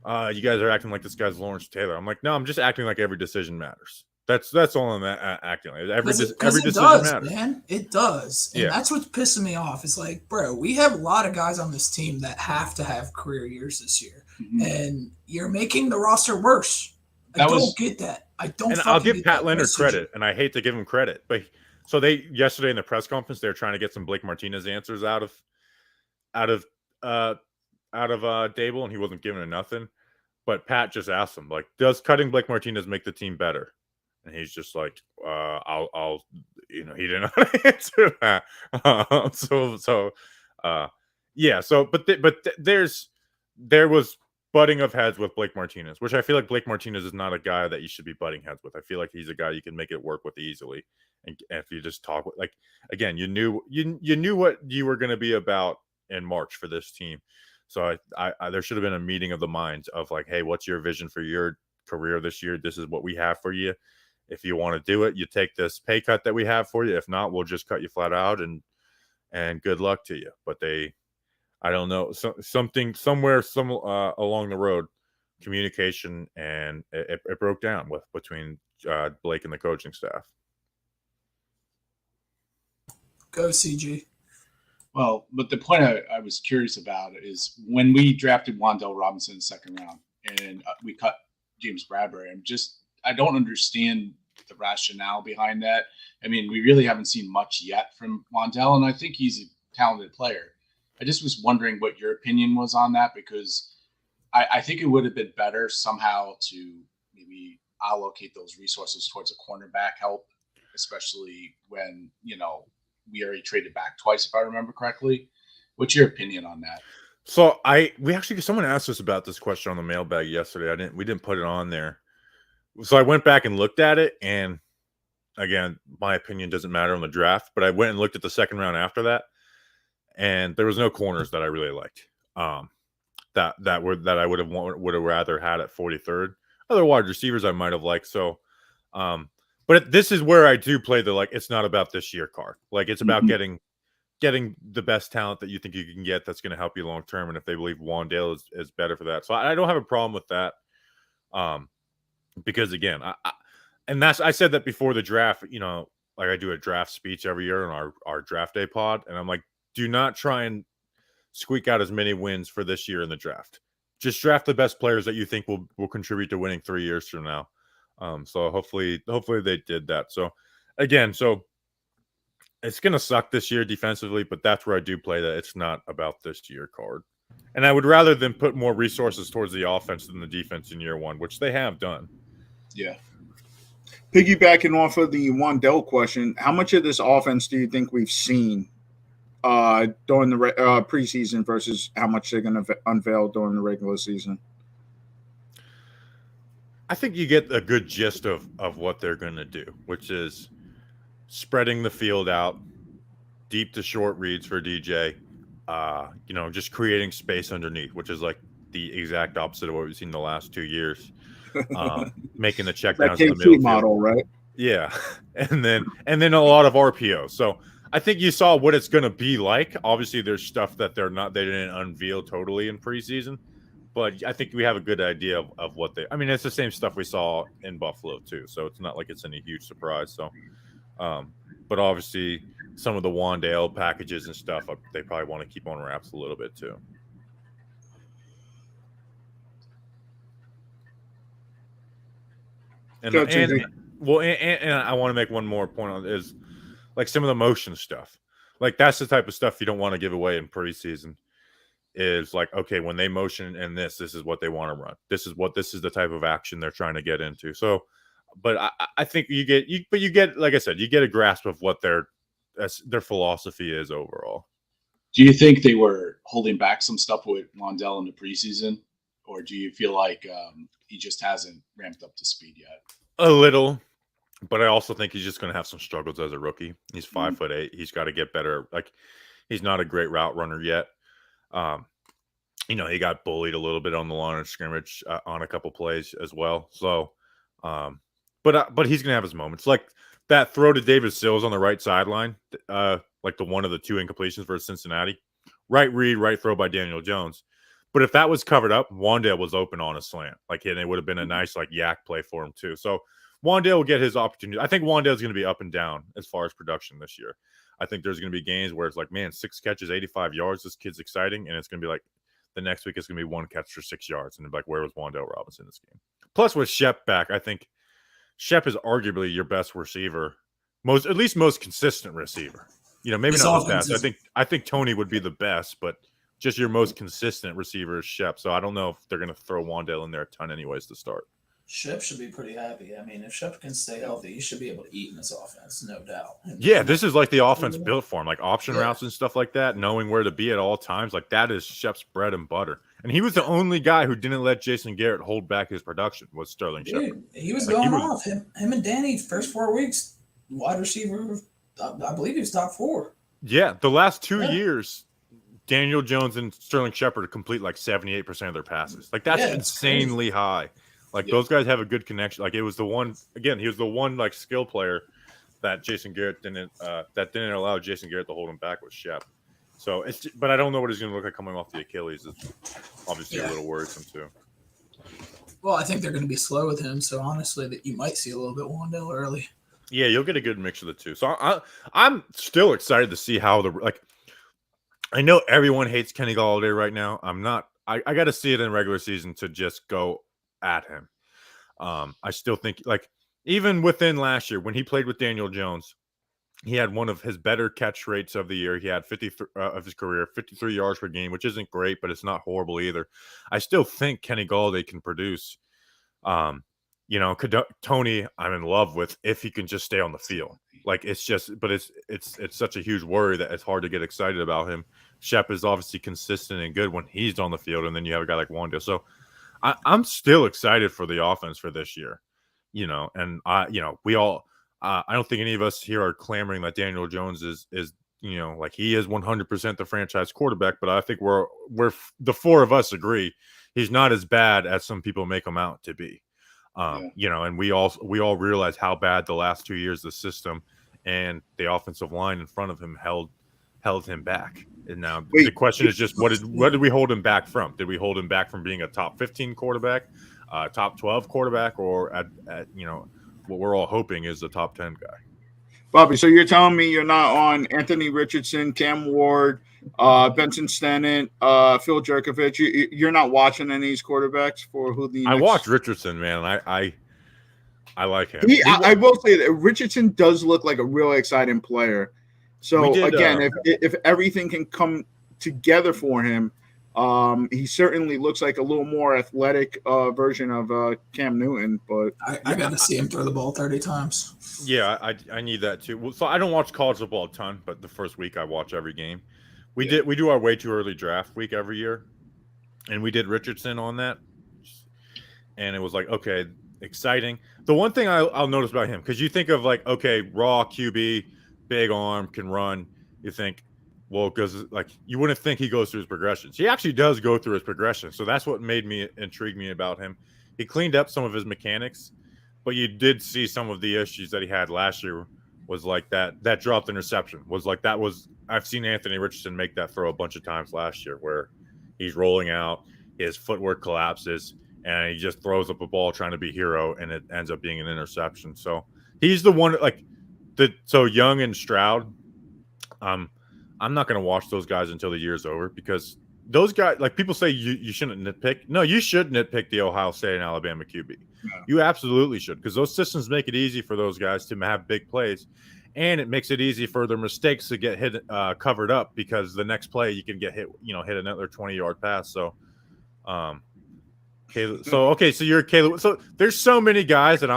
you guys are acting like this guy's Lawrence Taylor. I'm like, no, I'm just acting like every decision matters. That's all I'm acting like. Every decision matters, man. It does. And that's what's pissing me off. It's like, bro, we have a lot of guys on this team that have to have career years this year. Mm-hmm. And you're making the roster worse. I don't get that. I don't. And I'll give Pat Leonard credit, and I hate to give him credit, but so yesterday in the press conference, they were trying to get some Blake Martinez answers out of Dable, and he wasn't giving it nothing. But Pat just asked him, like, does cutting Blake Martinez make the team better? And he's just like, I'll he didn't know how to answer that. There was butting of heads with Blake Martinez, which I feel like Blake Martinez is not a guy that you should be butting heads with. I feel like he's a guy you can make it work with easily. And if you just talk with, like, again, you knew what you were going to be about in March for this team. So I there should have been a meeting of the minds of like, hey, what's your vision for your career this year? This is what we have for you. If you want to do it, you take this pay cut that we have for you. If not, we'll just cut you flat out and good luck to you. But I don't know, somewhere along the road, communication, and it broke down between Blake and the coaching staff. Go CG. Well, but the point I was curious about is when we drafted Wan'Dale Robinson in the second round and we cut James Bradbury, I don't understand the rationale behind that. I mean, we really haven't seen much yet from Wan'Dale, and I think he's a talented player. I just was wondering what your opinion was on that, because I think it would have been better somehow to maybe allocate those resources towards a cornerback help, especially when, we already traded back twice, if I remember correctly. What's your opinion on that? So someone asked us about this question on the mailbag yesterday. We didn't put it on there. So I went back and looked at it, and again, my opinion doesn't matter on the draft, but I went and looked at the second round after that, and there was no corners that I really liked. That I would have rather had at 43rd. Other wide receivers I might have liked. So, but this is where I do play the it's not about this year card. Like, it's about getting the best talent that you think you can get that's going to help you long term, and if they believe Wan'Dale is better for that. So I don't have a problem with that. Because again, I said that before the draft, like I do a draft speech every year on our draft day pod, and I'm like, do not try and squeak out as many wins for this year in the draft. Just draft the best players that you think will contribute to winning 3 years from now. So hopefully they did that. So again, it's going to suck this year defensively, but that's where I do play that it's not about this year card. And I would rather than put more resources towards the offense than the defense in year one, which they have done. Yeah. Piggybacking off of the Wan'Dale question, how much of this offense do you think we've seen during the preseason versus how much they're going to unveil during the regular season? I think you get a good gist of what they're going to do, which is spreading the field out, deep to short reads for DJ, just creating space underneath, which is like the exact opposite of what we've seen the last 2 years. Making the check downs in the middle model, right? Yeah, and then a lot of RPO. So I think you saw what it's going to be like. Obviously, there's stuff that they didn't unveil totally in preseason, but I think we have a good idea of what they. I mean, it's the same stuff we saw in Buffalo too, so it's not like it's any huge surprise. So, but obviously, some of the Wan'Dale packages and stuff, they probably want to keep on wraps a little bit too. And I want to make one more point on is like some of the motion stuff. Like, that's the type of stuff you don't want to give away in preseason. Is like, okay, when they motion and this is what they want to run. This is the type of action they're trying to get into. So, but I think you get, like I said, you get a grasp of what their philosophy is overall. Do you think they were holding back some stuff with Wan'Dale in the preseason, or do you feel like he just hasn't ramped up to speed yet? A little, but I also think he's just going to have some struggles as a rookie. He's 5'8". He's got to get better. Like, he's not a great route runner yet. He got bullied a little bit on the line of scrimmage on a couple plays as well. So, but he's going to have his moments. Like that throw to David Sills on the right sideline, like the one of the 2 incompletions versus Cincinnati. Right read, right throw by Daniel Jones. But if that was covered up, Wan'Dale was open on a slant. Like, and it would have been a nice yak play for him too. So Wan'Dale will get his opportunity. I think Wan'Dale's going to be up and down as far as production this year. I think there's going to be games where it's like, man, 6 catches, 85 yards. This kid's exciting. And it's going to be like the next week it's going to be 1 catch for 6 yards. And like, where was Wan'Dale Robinson this game? Plus, with Shep back, I think Shep is arguably your best receiver, at least most consistent receiver. Maybe not the best. I think Tony would be the best, but just your most consistent receiver is Shep. So I don't know if they're going to throw Wan'Dale in there a ton anyways to start. Shep should be pretty happy. I mean, if Shep can stay healthy, he should be able to eat in this offense, no doubt. Yeah, this is like the offense built for him, like option routes and stuff like that, knowing where to be at all times. Like, that is Shep's bread and butter. And he was the only guy who didn't let Jason Garrett hold back his production, was Sterling Shepard. He was going off. Him and Danny, first 4 weeks, wide receiver, I believe he was top 4. Yeah, the last 2 years, Daniel Jones and Sterling Shepard complete like 78% of their passes. Like, that's insanely high. Like, those guys have a good connection. Like, it was the one, again, he was the one like skill player that Jason Garrett didn't allow Jason Garrett to hold him back with Shep. So but I don't know what he's going to look like coming off the Achilles. It's obviously a little worrisome too. Well, I think they're going to be slow with him, so honestly, that you might see a little bit Wandale early. Yeah, you'll get a good mix of the two. So I'm still excited to see how I know everyone hates Kenny Golladay right now. I'm not. I got to see it in regular season to just go at him. I still think even within last year when he played with Daniel Jones, he had one of his better catch rates of the year. He had 53 of his career, 53 yards per game, which isn't great, but it's not horrible either. I still think Kenny Golladay can produce. Tony, I'm in love with if he can just stay on the field. It's such a huge worry that it's hard to get excited about him. Shep is obviously consistent and good when he's on the field, and then you have a guy like Wandale. So I'm still excited for the offense for this year. We all. I don't think any of us here are clamoring that Daniel Jones is he is 100% the franchise quarterback, but I think we're the four of us agree he's not as bad as some people make him out to be. And we all realize how bad the last 2 years the system and the offensive line in front of him held him back. And now the question is just what did we hold him back from? Did we hold him back from being a top 15 quarterback, top 12 quarterback, or at what we're all hoping is the top 10 guy? Bobby, so you're telling me you're not on Anthony Richardson, Cam Ward, Benson Stennett, Phil Jerkovich. You're not watching any of these quarterbacks for who the I watched Richardson, man. I like him. I will say that Richardson does look like a really exciting player. So if everything can come together for him, he certainly looks like a little more athletic version of Cam Newton. But I got to see him throw the ball 30 times. Yeah, I need that too. Well, so I don't watch college football a ton, but the first week I watch every game. We do our way too early draft week every year, and we did Richardson on that, and it was like, okay, exciting. The one thing I'll notice about him, because you think of raw QB, big arm, can run. You think, well, because you wouldn't think he goes through his progressions. He actually does go through his progressions, so that's what made me intrigue me about him. He cleaned up some of his mechanics, but you did see some of the issues that he had last year. Was like that dropped interception. I've seen Anthony Richardson make that throw a bunch of times last year, where he's rolling out, his footwork collapses, and he just throws up a ball trying to be hero, and it ends up being an interception. So he's the one so Young and Stroud. I'm not going to watch those guys until the year's over, because those guys, people say you shouldn't nitpick. No, you should nitpick the Ohio State and Alabama QB. Yeah. You absolutely should, because those systems make it easy for those guys to have big plays, and it makes it easy for their mistakes to get hit covered up, because the next play you can get hit another 20-yard pass. So, so you're Caleb. So there's so many guys that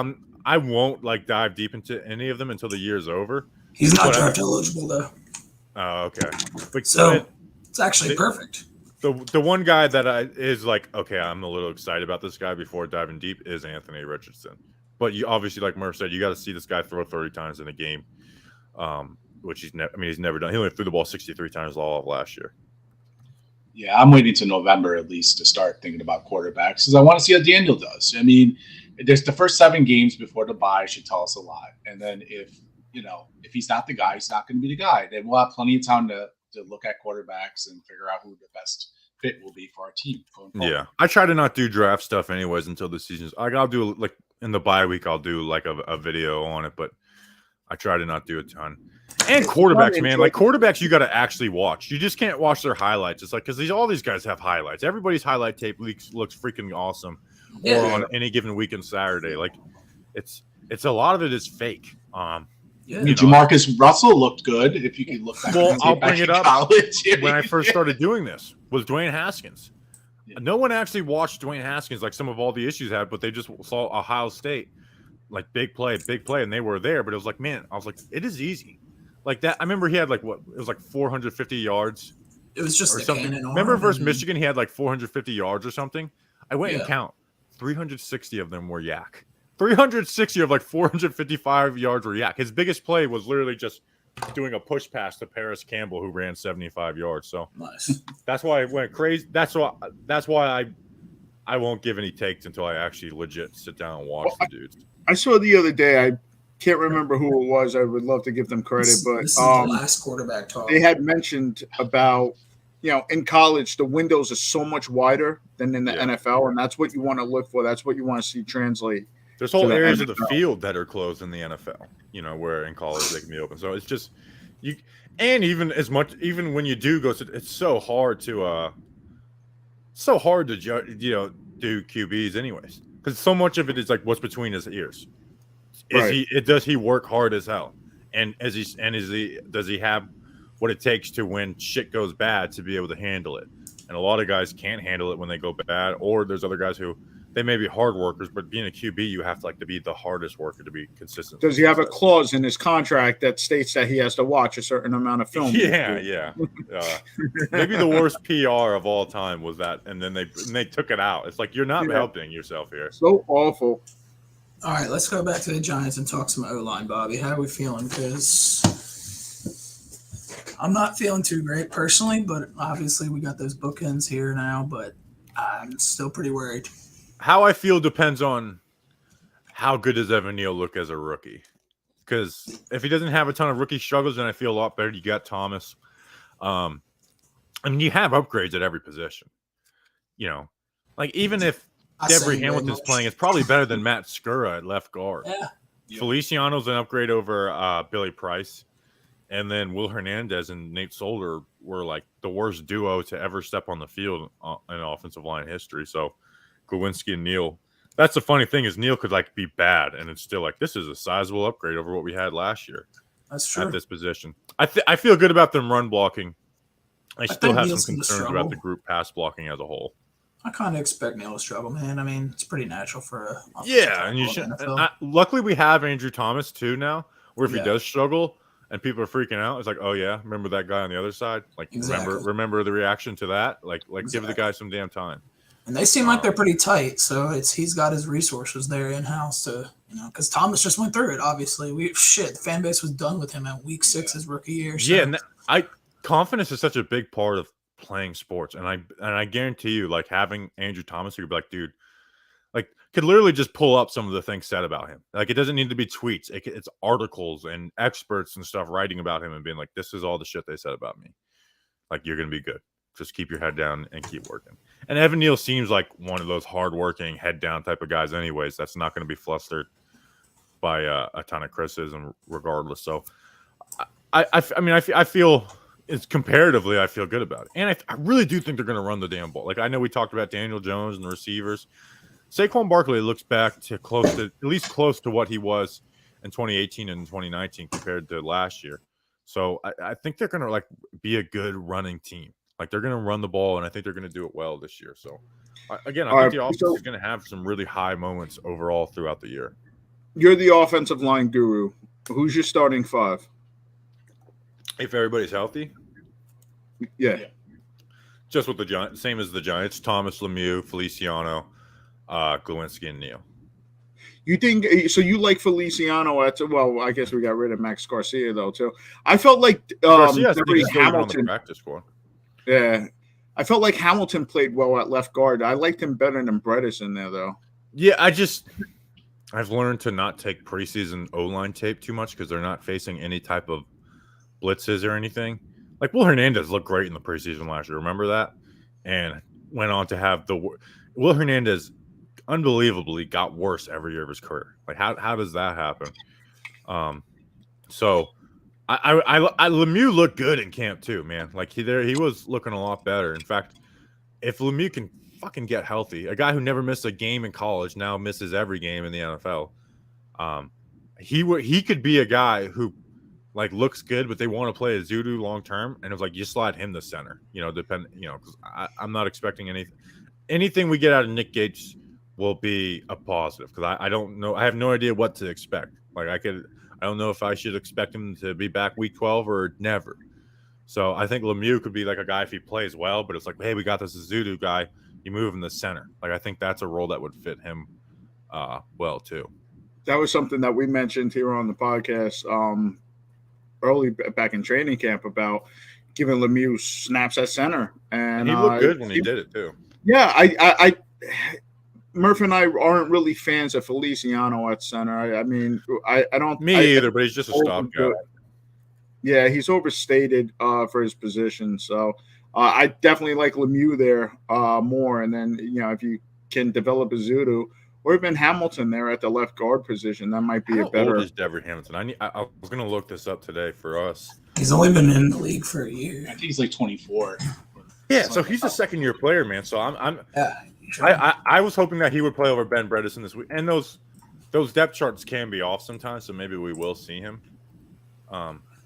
I won't dive deep into any of them until the year's over. He's not draft eligible though. Oh, okay. So it's actually perfect. The one guy that I'm a little excited about this guy before diving deep is Anthony Richardson. But you obviously, like Murph said, you got to see this guy throw 30 times in a game, which he's never done. He only threw the ball 63 times all of last year. Yeah, I'm waiting to November at least to start thinking about quarterbacks, because I want to see how Daniel does. I mean, there's the first 7 games before the bye should tell us a lot. And then if he's not the guy, he's not going to be the guy. Then we'll have plenty of time to look at quarterbacks and figure out who the best fit will be for our team going forward. Yeah, I try to not do draft stuff anyways until the season's. I'll do in the bye week. I'll do a video on it, but I try to not do a ton. And quarterbacks, man, quarterbacks, you got to actually watch. You just can't watch their highlights. It's because all these guys have highlights. Everybody's highlight tape looks freaking awesome. Yeah. Or on any given week and Saturday, it's a lot of it is fake. Jamarcus Russell looked good. If you could look back. Well, I'll bring it up. When I first started doing this was Dwayne Haskins. Yeah. No one actually watched Dwayne Haskins some of all the issues had, but they just saw Ohio State big play, and they were there. But it was it is easy. That. I remember he had 450 yards. It was just something. Remember versus Michigan, he had 450 yards or something. I went and count. 360 of them were yak. 360 of 455 yards were yak. His biggest play was literally just doing a push pass to Paris Campbell, who ran 75 yards. So nice. That's why I went crazy. That's why I won't give any takes until I actually legit sit down and watch the dudes. I saw the other day. I can't remember who it was. I would love to give them credit, but this is the last quarterback talk. They had mentioned about in college, the windows are so much wider than in the NFL, and that's what you want to look for. That's what you want to see translate. There's whole areas of NFL. the field that are closed in the NFL, where in college they can be open. So it's just and even when you do go, it's so hard to judge, do QBs anyways, because so much of it is like what's between his ears. Does he work hard as hell, and does he have what it takes to when shit goes bad to be able to handle it? And a lot of guys can't handle it when they go bad, or there's other guys who they may be hard workers, but being a QB, you have to be the hardest worker to be consistent. Does he have a clause in his contract that states that he has to watch a certain amount of film? Yeah. Maybe the worst PR of all time was that, and then they took it out. It's like you're not helping yourself here. So awful. All right, let's go back to the Giants and talk some O-line, Bobby. How are we feeling? Because I'm not feeling too great personally, but obviously we got those bookends here now, but I'm still pretty worried. How I feel depends on how good does Evan Neal look as a rookie. Because if he doesn't have a ton of rookie struggles, then I feel a lot better. You got Thomas. I mean, you have upgrades at every position. Like even if Devery Hamilton's playing, it's probably better than Matt Skura at left guard. Yeah. Feliciano's an upgrade over Billy Price. And then Will Hernandez and Nate Solder were like the worst duo to ever step on the field in offensive line history. So Glowinski and Neal. That's the funny thing is Neal could be bad, and it's still this is a sizable upgrade over what we had last year. That's true. At this position. I feel good about them run blocking. I still have some concerns about the group pass blocking as a whole. I kind of expect Neal to struggle, man. I mean, it's pretty natural for and you should. Luckily, we have Andrew Thomas too now, where if he does struggle and people are freaking out, it's like, oh yeah, remember that guy on the other side? Remember the reaction to that? Give the guy some damn time. And they seem like they're pretty tight, so he's got his resources there in house to because Thomas just went through it. Obviously, the fan base was done with him at week 6 his rookie year. So. Yeah, and confidence is such a big part of playing sports, and I guarantee you, having Andrew Thomas, you'd be like, dude, could literally just pull up some of the things said about him. It doesn't need to be tweets; it's articles and experts and stuff writing about him and being like, this is all the shit they said about me. You're gonna be good. Just keep your head down and keep working. And Evan Neal seems like one of those hardworking, head down type of guys anyways. That's not going to be flustered by a ton of criticism regardless. So I feel it's comparatively, I feel good about it. And I really do think they're going to run the damn ball. I know we talked about Daniel Jones and the receivers. Saquon Barkley looks back to at least close to what he was in 2018 and 2019 compared to last year. So I think they're going to be a good running team. They're going to run the ball, and I think they're going to do it well this year. So, again, I think the offense is going to have some really high moments overall throughout the year. You're the offensive line guru. Who's your starting 5? If everybody's healthy? Yeah. Just with the Giants, same as the Giants. Thomas, Lemieux, Feliciano, Glowinski, and Neal. You think so? You like Feliciano well? I guess we got rid of Max Garcia though too. I felt like Hamilton on the practice squad. Yeah, I felt like Hamilton played well at left guard. I liked him better than Bredis in there though. Yeah, I've learned to not take preseason O-line tape too much because they're not facing any type of blitzes or anything. Will Hernandez looked great in the preseason last year. Remember that? And went on to have Will Hernandez unbelievably got worse every year of his career. How does that happen? So Lemieux looked good in camp too, man. He was looking a lot better. In fact, if Lemieux can fucking get healthy, a guy who never missed a game in college now misses every game in the NFL. He could be a guy who looks good, but they want to play a Zudu long term, and it was you slide him to center. Because I'm not expecting anything we get out of Nick Gates will be a positive because I don't know. I have no idea what to expect. I don't know if I should expect him to be back week 12 or never. So I think Lemieux could be a guy if he plays well, but it's hey, we got this Zudu guy. You move him to center. I think that's a role that would fit him well too. That was something that we mentioned here on the podcast early back in training camp about giving Lemieux snaps at center. And he looked good when he did it too. Yeah, I Murph and I aren't really fans of Feliciano at center. I mean, I don't. Me either, but he's just a stopgap. Yeah, he's overstated for his position. So I definitely like Lemieux there more. And then, if you can develop a Zudu or even Hamilton there at the left guard position, that might be How a better. old is Devery Hamilton? I was going to look this up today for us. He's only been in the league for a I year. think he's like 24. Yeah, so he's a second-year player, man. So Yeah, I was hoping that he would play over Ben Bredesen this week. And those depth charts can be off sometimes, so maybe we will see him.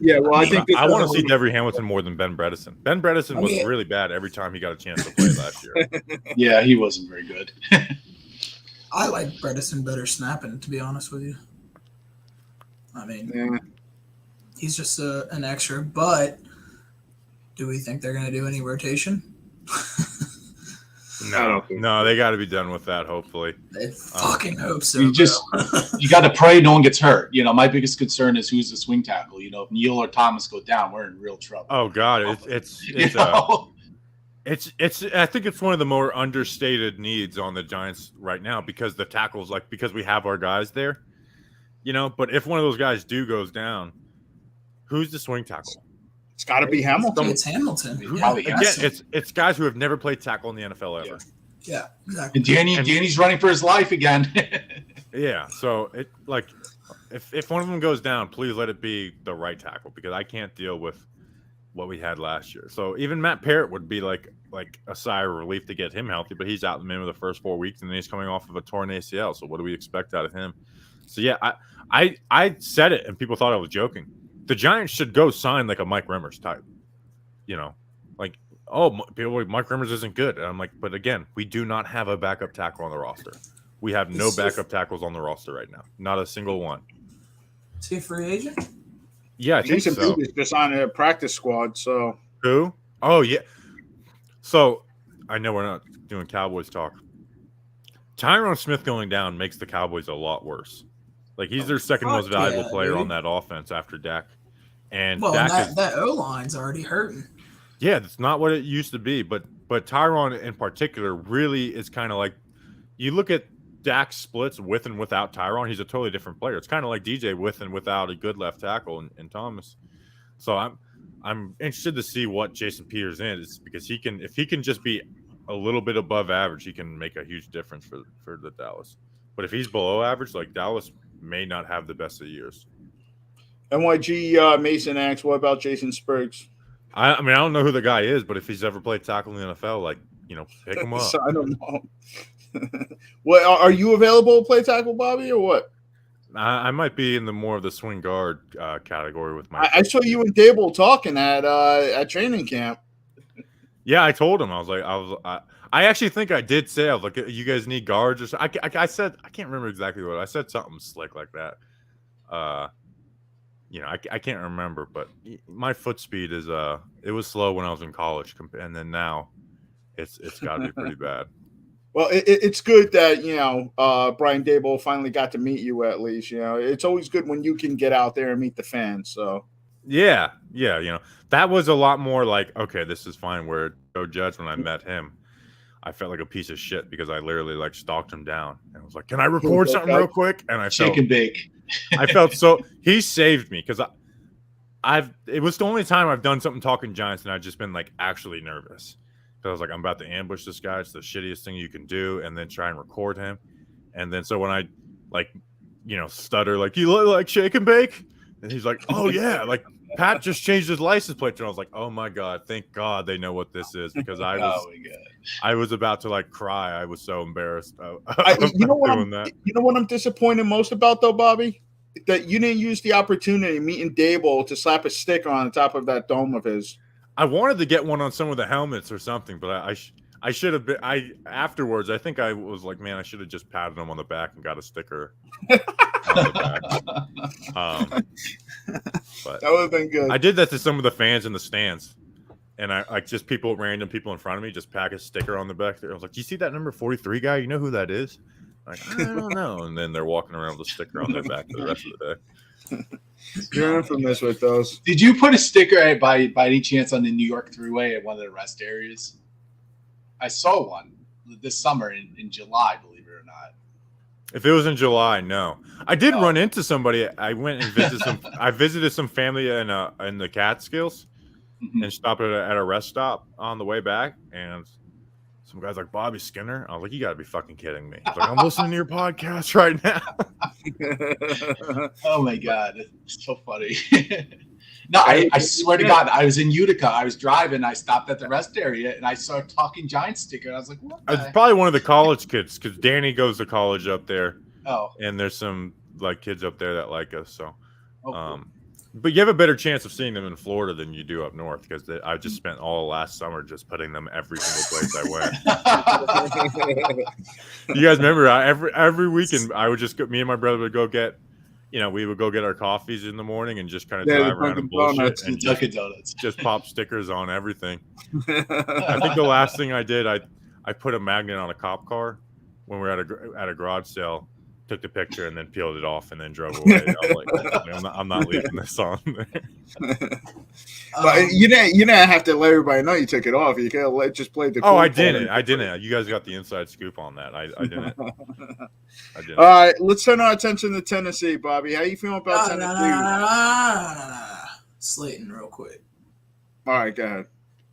Yeah, well, I think I want to see Devery Hamilton more than Ben Bredesen. Ben Bredesen was really bad every time he got a chance to play last year. Yeah, he wasn't very good. I like Bredesen better snapping, to be honest with you. I mean, he's just an extra, but do we think they're going to do any rotation? No, they got to be done with that, hopefully. I fucking hope so. You got to pray no one gets hurt. My biggest concern is who's the swing tackle. If Neal or Thomas go down, we're in real trouble. Oh God, it's I think it's one of the more understated needs on the Giants right now because the tackles, because we have our guys there, But if one of those guys goes down, who's the swing tackle? It's got to be Hamilton. It's Hamilton. It's guys who have never played tackle in the NFL ever. Yeah, exactly. And Danny's running for his life again. Yeah, so if one of them goes down, please let it be the right tackle because I can't deal with what we had last year. So even Matt Parrott would be like a sigh of relief to get him healthy, but he's out in the first 4 weeks, and then he's coming off of a torn ACL. So what do we expect out of him? So yeah, I said it, and people thought I was joking. The Giants should go sign like a Mike Remmers type, Mike Remmers isn't good. And I'm like, but again, we do not have a backup tackle on the roster. We have no backup tackles on the roster right now. Not a single one. Is he a free agent? Yeah, I think Jason so. Peter's just on a practice squad, so. Who? Oh, yeah. So I know we're not doing Cowboys talk. Tyron Smith going down makes the Cowboys a lot worse. He's their second most valuable player on that offense after Dak. And Dak that O-line's already hurting. Yeah, it's not what it used to be, but Tyron in particular really is kind of like you look at Dak's splits with and without Tyron, he's a totally different player. It's kind of like DJ with and without a good left tackle in Thomas. So I'm interested to see what Jason Peters is because if he can just be a little bit above average, he can make a huge difference for the Dallas. But if he's below average, Dallas may not have the best of years. NYG Mason asks, what about Jason Spriggs? I mean, I don't know who the guy is, but if he's ever played tackle in the NFL, pick him up. I don't know. Well, are you available to play tackle, Bobby, or what? I might be in more of the swing guard category with my. I saw you and Dable talking at training camp. Yeah, I told him. I actually think I did say I was like, you guys need guards or something. I said I can't remember exactly what I said. Something slick like that. I can't remember, but my foot speed is it was slow when I was in college, and then now it's got to be pretty bad. Well, it's good that Brian Dable finally got to meet you at least. It's always good when you can get out there and meet the fans. So yeah, that was a lot more like okay, this is fine. Where Joe Judge, when I met him, I felt like a piece of shit because I literally stalked him down and was like, "Can I record something real quick?" And I shake and bake. I felt so. He saved me because it was the only time I've done something talking Giants and I've just been actually nervous because I was like, I'm about to ambush this guy. It's the shittiest thing you can do, and then try and record him. And then so when I stutter you look like shake and bake, and he's like, oh yeah, Pat just changed his license plate, and I was like, oh my god, thank God they know what this is because I was about to cry. I was so embarrassed. You know what I'm disappointed most about though, Bobby? That you didn't use the opportunity meeting Dable to slap a sticker on the top of that dome of his. I wanted to get one on some of the helmets or something, but I should have been. Afterwards, I think I was like, man, I should have just patted him on the back and got a sticker on the back. But that would have been good. I did that to some of the fans in the stands, and I random people in front of me, just pack a sticker on the back there. I was like, "Do you see that number 43 guy? You know who that is?" I don't know. And then they're walking around with a sticker on their back for the rest of the day. You're infamous with those. Did you put a sticker by any chance on the New York Thruway at one of the rest areas? I saw one this summer in July, believe it or not. If it was in July, no. I did run into somebody. I went and visited some. I visited some family in the Catskills, and stopped at a rest stop on the way back, and some guy's like, Bobby Skinner. I was like, you got to be fucking kidding me. He's like, I'm listening to your podcast right now. Oh my god, it's so funny. No, I swear to God, I was in Utica. I was driving. I stopped at the rest area, and I saw a Talking Giants sticker. And I was like, "What?" It's probably one of the college kids because Danny goes to college up there. Oh, and there's some like kids up there that like us. So, cool. But you have a better chance of seeing them in Florida than you do up north because I just spent all last summer just putting them every single place I went. You guys remember every weekend I would just go, me and my brother would go get. We would go get our coffees in the morning and just kind of drive around and bullshit and just pop stickers on everything. I think the last thing I did, I put a magnet on a cop car when we were at a garage sale, took the picture and then peeled it off and then drove away. I was like, I'm not leaving this on there. But you didn't have to let everybody know you took it off. You could just play the. Oh, I didn't. You guys got the inside scoop on that. I didn't. I didn't. All right, let's turn our attention to Tennessee, Bobby. How you feeling about Tennessee? Slayton, real quick. All right, go ahead.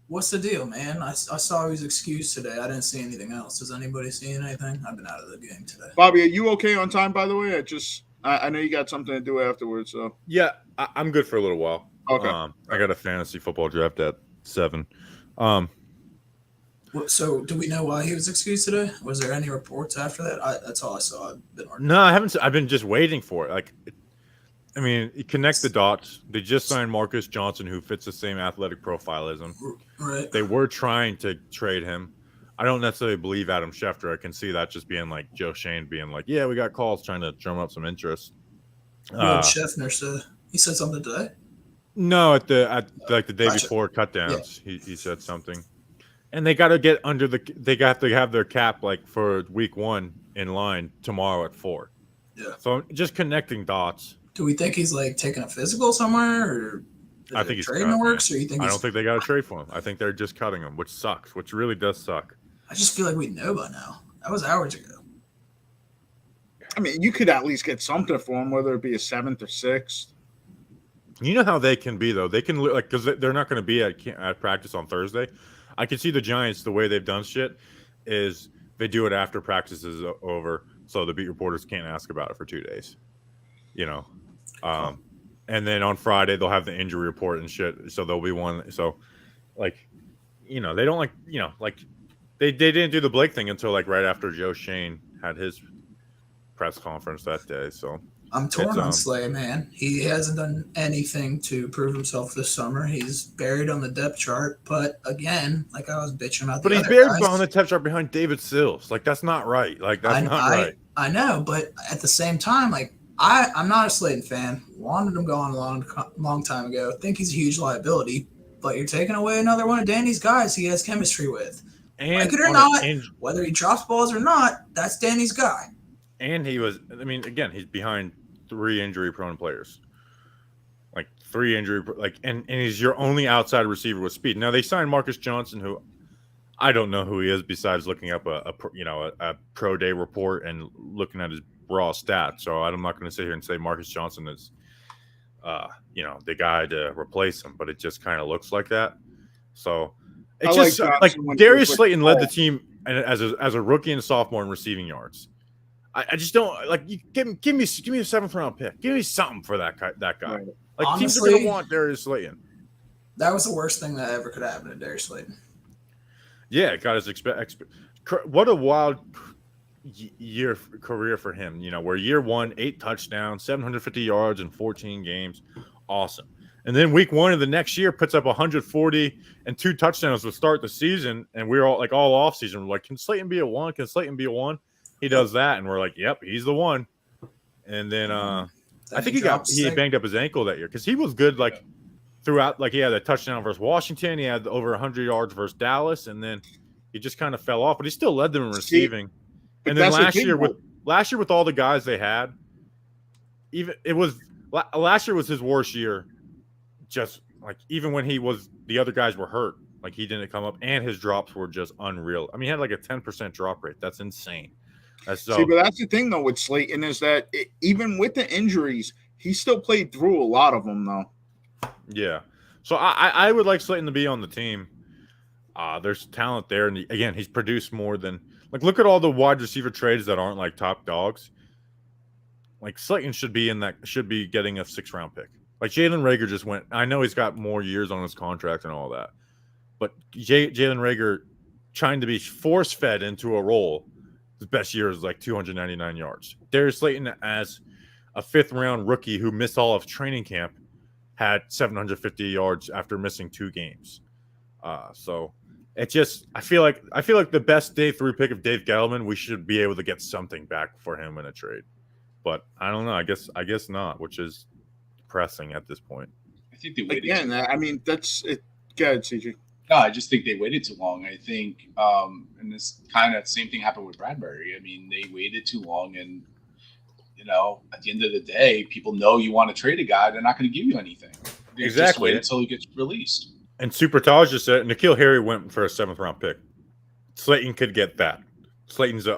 What's the deal, man? I saw his excuse today. I didn't see anything else. Does anybody see anything? I've been out of the game today. Bobby, are you okay on time, by the way? I know you got something to do afterwards, so. Yeah, I'm good for a little while. Okay. I got a fantasy football draft at 7. So, do we know why he was excused today? Was there any reports after that? That's all I saw. No, I haven't. I've been just waiting for it. Connect the dots. They just signed Marcus Johnson, who fits the same athletic profile as him. Right. They were trying to trade him. I don't necessarily believe Adam Schefter. I can see that just being like Joe Shane being like, yeah, we got calls trying to drum up some interest. Schefter said he said something today. No, at the day before cutdowns, yeah. he said something, and they got to get under the. They got to have their cap like for week 1 in line tomorrow at 4. Yeah. So I'm just connecting dots. Do we think he's like taking a physical somewhere, or I think he's trading the works, or you think? I don't think they got a trade for him. I think they're just cutting him, which sucks. Which really does suck. I just feel like we know by now. That was hours ago. I mean, you could at least get something for him, whether it be a 7th or 6th. You know how they can be, though. They can like because they're not going to be at practice on Thursday. I can see the Giants the way they've done shit is they do it after practice is over, so the beat reporters can't ask about it for 2 days. And then on Friday they'll have the injury report and shit. So there'll be one. So, they don't like they didn't do the Blake thing until like right after Joe Shane had his press conference that day. So. I'm torn on Slay, man. He hasn't done anything to prove himself this summer. He's buried on the depth chart, but again, like I was bitching about. But he's buried on the depth chart behind David Sills. Like that's not right. Like that's not right. I know, but at the same time, like I'm not a Slayton fan. Wanted him gone a long time ago. Think he's a huge liability, but you're taking away another one of Danny's guys he has chemistry with. And like it or not, whether he drops balls or not, that's Danny's guy. And he was, again, he's behind 3 injury-prone players. Like 3 injury, and he's your only outside receiver with speed. Now they signed Marcus Johnson, who I don't know who he is besides looking up a pro day report and looking at his raw stats. So I'm not going to sit here and say Marcus Johnson is, the guy to replace him, but it just kind of looks like that. So it's just like Darius Slayton led the team as a rookie and sophomore in receiving yards. I just don't like you. Give me a 7th round pick. Give me something for that guy. Right. Like honestly, teams are going to want Darius Slayton. That was the worst thing that ever could happen to Darius Slayton. Yeah, it got his what a wild career for him. Where year 1, 8 touchdowns, 750 yards in 14 games, awesome. And then week 1 of the next year puts up 140 and 2 touchdowns to start the season, and we're all off season. We're like, can Slayton be a 1? Can Slayton be a 1? He does that, and we're like, "Yep, he's the one." And then I think he banged up his ankle that year because he was good throughout. Like he had a touchdown versus Washington, he had over 100 yards versus Dallas, and then he just kind of fell off. But he still led them in receiving. And then last year with all the guys they had, last year was his worst year. Just like even when the other guys were hurt, like he didn't come up, and his drops were just unreal. I mean, he had like a 10% drop rate. That's insane. See, but that's the thing, though, with Slayton is that even with the injuries, he still played through a lot of them, though. Yeah. So I would like Slayton to be on the team. There's talent there, and again, he's produced more than look at all the wide receiver trades that aren't like top dogs. Like Slayton should be getting a 6th-round pick. Like Jalen Reagor just went. I know he's got more years on his contract and all that, but Jalen Reagor trying to be force fed into a role. His best year is like 299 yards. Darius Slayton, as a 5th-round rookie who missed all of training camp, had 750 yards after missing 2 games. So it just I feel like the best day 3 pick of Dave Gettleman, we should be able to get something back for him in a trade. But I don't know. I guess not, which is depressing at this point. I think they waited. Again, I mean, that's it. Go ahead, CJ. No, I just think they waited too long. I think, and this kind of same thing happened with Bradbury. I mean, they waited too long, and at the end of the day, people know you want to trade a guy. They're not going to give you anything. They Exactly. Just wait until he gets released. And Super Taj just said N'Keal Harry went for a 7th-round pick. Slayton could get that. Slayton's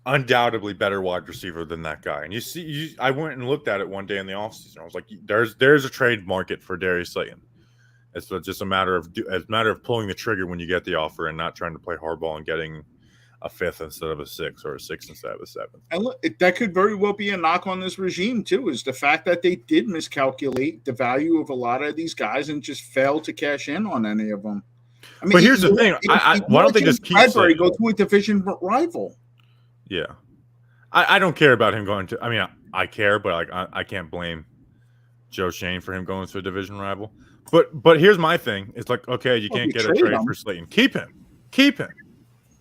undoubtedly better wide receiver than that guy. And I went and looked at it one day in the offseason. I was like, there's a trade market for Darius Slayton. It's just a matter of pulling the trigger when you get the offer and not trying to play hardball and getting a 5th instead of a 6th or a 6th instead of a 7th. And look, that could very well be a knock on this regime too, is the fact that they did miscalculate the value of a lot of these guys and just failed to cash in on any of them. I mean, but here's the thing: why don't they just keep Bradbury go to a division rival? Yeah, I don't care about him going to. I mean, I care, but I can't blame Joe Shane for him going to a division rival. But here's my thing: it's like, okay, you can't get a trade for Slayton. Keep him.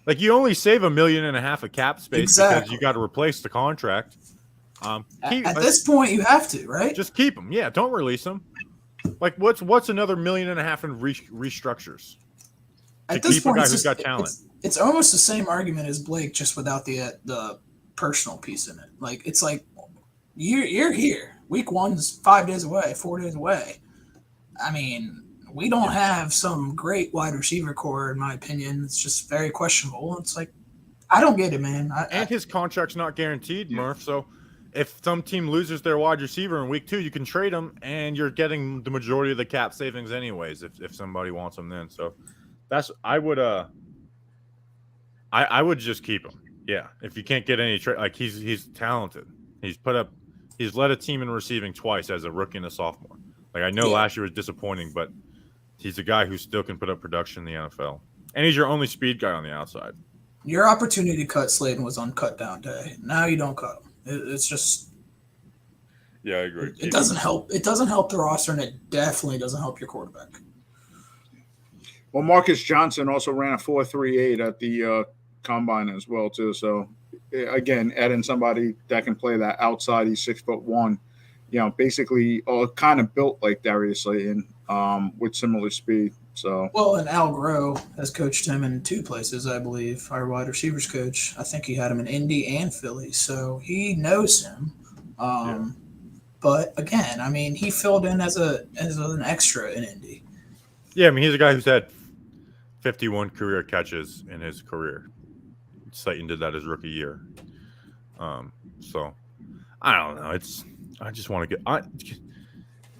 Like, you only save $1.5 million of cap space because you got to replace the contract. At this point, you have to, right? Just keep him. Yeah, don't release him. Like, what's another $1.5 million in restructures? At this point, a guy who's got talent. It's almost the same argument as Blake, just without the personal piece in it. Like, it's like you're here. Week 1's 5 days away, 4 days away. I mean, we don't have some great wide receiver core, in my opinion. It's just very questionable. It's like, I don't get it, man. And his contract's not guaranteed, Murph. So if some team loses their wide receiver in week 2, you can trade him, and you're getting the majority of the cap savings anyways if somebody wants him then. So I would just keep him. Yeah, if you can't get any trade, like he's talented. He's led a team in receiving twice as a rookie and a sophomore. Like, I know last year was disappointing, but he's a guy who still can put up production in the NFL. And he's your only speed guy on the outside. Your opportunity to cut Slayton was on cut down day. Now you don't cut him. It's just. Yeah, I agree. It doesn't help. It doesn't help the roster, and it definitely doesn't help your quarterback. Well, Marcus Johnson also ran a 4.38 at the combine as well too. So again, adding somebody that can play that outside, he's 6'1", basically kind of built like Darius Slayton, with similar speed. So and Al Groh has coached him in 2 places, I believe. Our wide receivers coach, I think he had him in Indy and Philly, so he knows him. But again, I mean, he filled in as an extra in Indy. Yeah, I mean, he's a guy who's had 51 career catches in his career. Slayton did that his rookie year. So I don't know. I just want to get.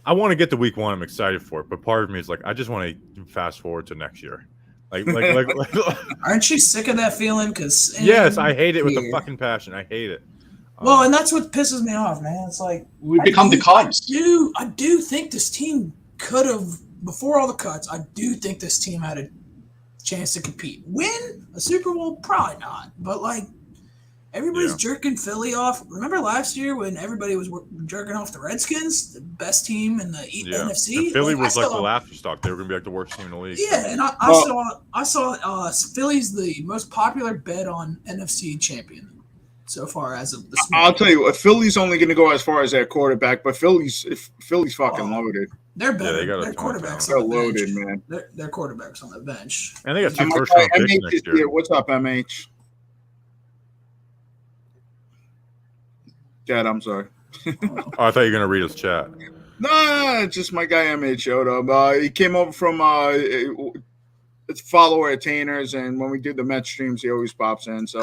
I want to get to week 1. I'm excited for it, but part of me is like, I just want to fast forward to next year. Like Aren't you sick of that feeling? Because yes, I hate it with a fucking passion. I hate it. Well, and that's what pisses me off, man. It's like we become the Cubs. I do think this team could have, before all the cuts, I do think this team had a chance to compete. Win a Super Bowl? Probably not. But like, everybody's jerking Philly off. Remember last year when everybody was jerking off the Redskins, the best team in the NFC? And Philly was like the laughing stock. They were going to be like the worst team in the league. Yeah, and I saw Philly's the most popular bet on NFC champion so far as of this morning. I'll tell you, Philly's only going to go as far as their quarterback, but Philly's fucking loaded. They're better. Yeah, their quarterbacks are on the loaded, bench. man. Their quarterbacks on the bench. And they got 2 first-round picks next year. What's up, MH? Dad, I'm sorry. I thought you were going to read his chat. No, just my guy MH showed up. He came over from follow our retainers, and when we do the Mets streams, he always pops in. So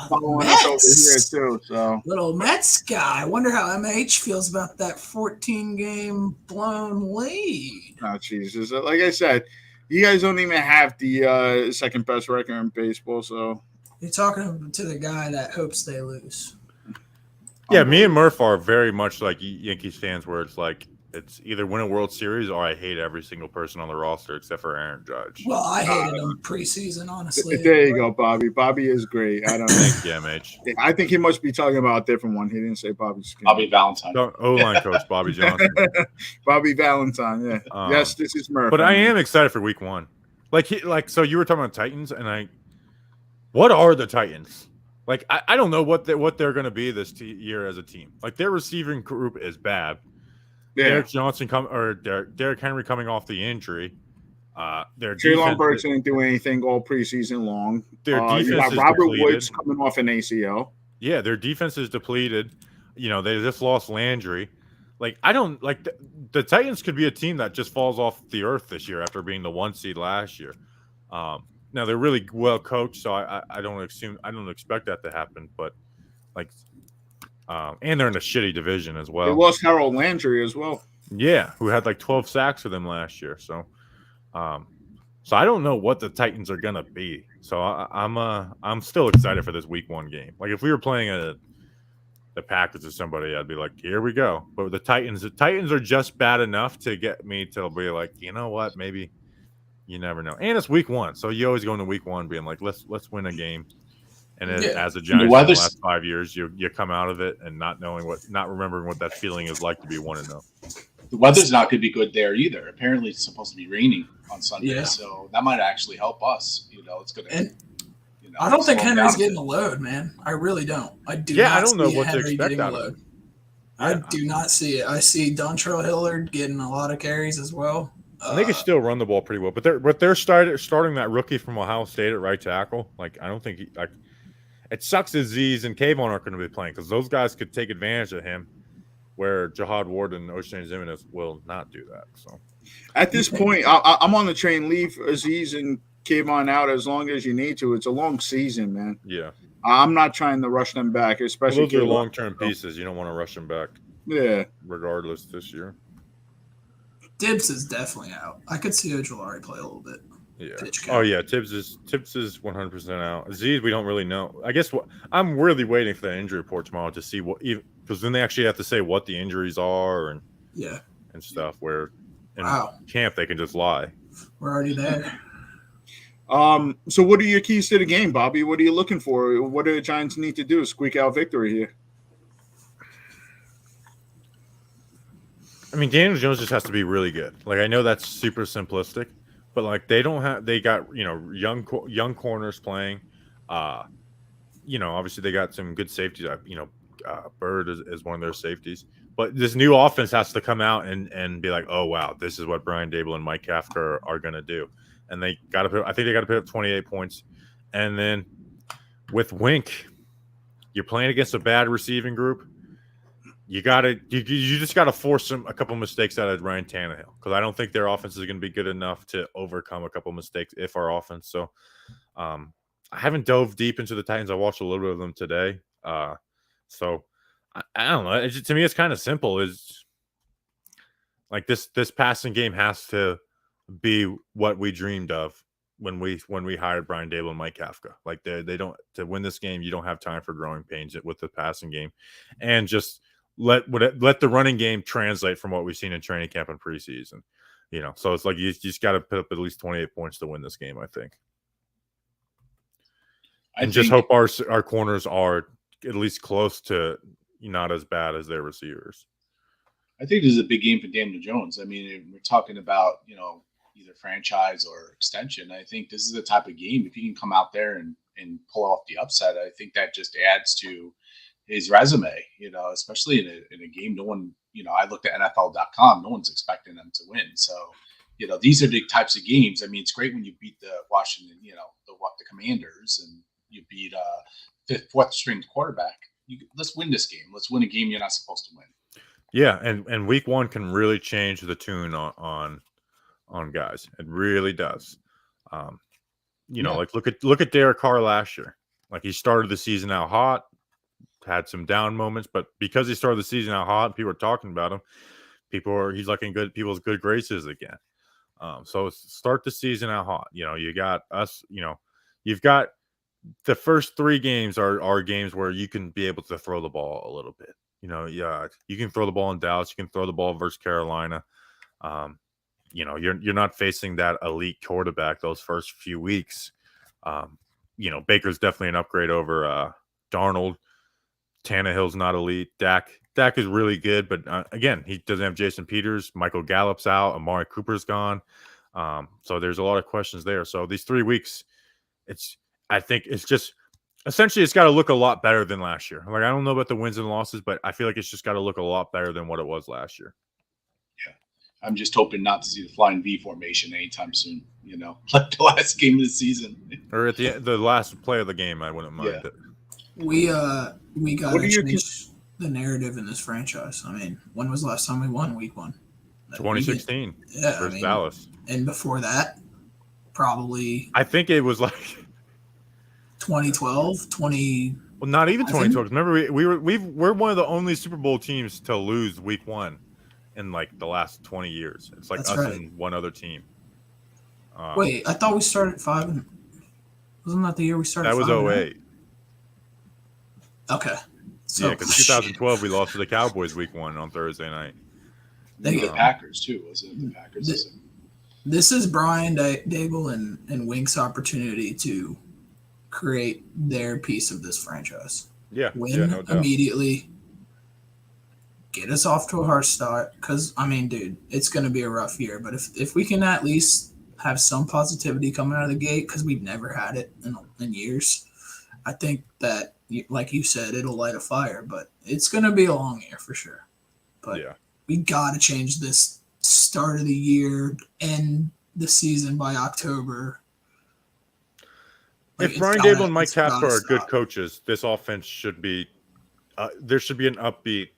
following us over Mets. here too. So Little Mets guy. I wonder how MH feels about that 14-game blown lead. oh Jesus, like I said, you guys don't even have the second best record in baseball. So You're talking to the guy that hopes they lose. Yeah, me and Murph are very much like Yankees fans, where it's like it's either win a World Series or I hate every single person on the roster except for Aaron Judge. Well, I hated him preseason, honestly. there you go, Bobby. Bobby is great. I don't know. Thank you, MH. I think he must be talking about a different one. He didn't say Bobby Skinner. Bobby Valentine. O-line coach Bobby Johnson. Bobby Valentine. Yeah. Yes, this is Murph. But I am excited for Week 1. So you were talking about Titans, and what are the Titans? Like I don't know what they're going to be this year as a team. Like their receiving group is bad. Yeah. Derrick Henry coming off the injury. Their Treylon Burks didn't do anything all preseason long. Their defense you got is Robert depleted. Woods coming off an ACL. Yeah, their defense is depleted. You know, they just lost Landry. Like I don't like the Titans could be a team that just falls off the earth this year after being the 1 seed last year. Now they're really well coached, so I don't expect that to happen. But and they're in a shitty division as well. They lost Harold Landry as well. Yeah, who had like 12 sacks for them last year. So, so I don't know what the Titans are gonna be. So I'm still excited for this Week 1 game. Like if we were playing the Packers or somebody, I'd be like, here we go. But with the Titans are just bad enough to get me to be like, you know what, maybe. You never know, and it's Week 1, so you always go into Week 1 being like, let's win a game. And then, as a Giants, for the last 5 years, you come out of it and not remembering what that feeling is like to be 1-0. The weather's not going to be good there either. Apparently, it's supposed to be raining on Sunday, so that might actually help us. You know, it's going to. I don't think Henry's getting a load, man. I really don't. I do. Yeah, not I don't know see what Henry to expect getting out a of load. him. I do not see it. I see Dontrell Hillard getting a lot of carries as well. And they can still run the ball pretty well, but they're starting that rookie from Ohio State at right tackle. Like I don't think it sucks that Z's and Kayvon aren't going to be playing because those guys could take advantage of him, where Jahad Ward and O'Shane Zimenez will not do that. So at this point, I'm on the train. Leave Aziz and Kayvon out as long as you need to. It's a long season, man. Yeah, I'm not trying to rush them back, especially those are long-term pieces. You don't want to rush them back. Yeah, regardless this year. Tibbs is definitely out. I could see Ojolari play a little bit. Yeah. Oh yeah, Tibbs is 100% out. Aziz, we don't really know. I guess I'm really waiting for the injury report tomorrow to see because then they actually have to say what the injuries are and stuff. Where in camp they can just lie. We're already there. So what are your keys to the game, Bobby? What are you looking for? What do the Giants need to do to squeak out victory here? I mean, Daniel Jones just has to be really good. Like I know that's super simplistic, but like they got young corners playing. Obviously they got some good safeties. Bird is one of their safeties, but this new offense has to come out and be like, oh wow, this is what Brian Dable and Mike Kafka are gonna do, and I think they got to put up 28 points, and then with Wink, you're playing against a bad receiving group. You just gotta force a couple mistakes out of Ryan Tannehill because I don't think their offense is going to be good enough to overcome a couple mistakes if our offense. So, I haven't dove deep into the Titans. I watched a little bit of them today. So I don't know. To me, it's kind of simple. Is like this passing game has to be what we dreamed of when we hired Brian Dable and Mike Kafka. Like they don't to win this game. You don't have time for growing pains with the passing game, and just. Let the running game translate from what we've seen in training camp and preseason, So it's like you just got to put up at least 28 points to win this game, I think. Just hope our corners are at least close to not as bad as their receivers. I think this is a big game for Daniel Jones. I mean, we're talking about either franchise or extension. I think this is the type of game if he can come out there and pull off the upset. I think that just adds to his resume, especially in a game. No one, I looked at NFL.com. No one's expecting them to win. So, these are the types of games. I mean, it's great when you beat the Washington, the Commanders, and you beat fourth string quarterback. Let's win this game. Let's win a game you're not supposed to win. Yeah, and Week 1 can really change the tune on guys. It really does. Like look at Derek Carr last year. Like he started the season out hot, had some down moments, but because he started the season out hot, people are talking about him. He's like in people's good graces again. So start the season out hot. You got us. You've got the first 3 games are games where you can be able to throw the ball a little bit. You can throw the ball in Dallas. You can throw the ball versus Carolina. You're not facing that elite quarterback those first few weeks. Baker's definitely an upgrade over Darnold. Tannehill's not elite. Dak is really good, but again, he doesn't have Jason Peters. Michael Gallup's out. Amari Cooper's gone. So there's a lot of questions there. So these 3 weeks, I think it's just essentially it's got to look a lot better than last year. Like I don't know about the wins and losses, but I feel like it's just got to look a lot better than what it was last year. Yeah, I'm just hoping not to see the flying V formation anytime soon. Like the last game of the season, or at the last play of the game, I wouldn't mind it. We got to change the narrative in this franchise. I mean, when was the last time we won week 1? 2016. Versus Dallas. And before that, probably I think it was like 2012, Well, not even 2012. Remember, we're one of the only Super Bowl teams to lose week 1 in like the last 20 years. It's like us and one other team. Wait, I thought we started 5. Wasn't that the year we started? That was 08. Okay. So, yeah, because 2012 we lost to the Cowboys week 1 on Thursday night. The Packers too, was it? The Packers. This is Brian Dable and Wink's opportunity to create their piece of this franchise. Yeah. Win no doubt. immediately. Get us off to a hard start. Because, I mean, dude, it's going to be a rough year. But if we can at least have some positivity coming out of the gate, because we've never had it in years, I think that, like you said, it'll light a fire. But it's going to be a long year for sure. But we got to change this start of the year, end the season by October. If Brian Dable and Mike Kafka are good coaches, this offense should be there should be an upbeat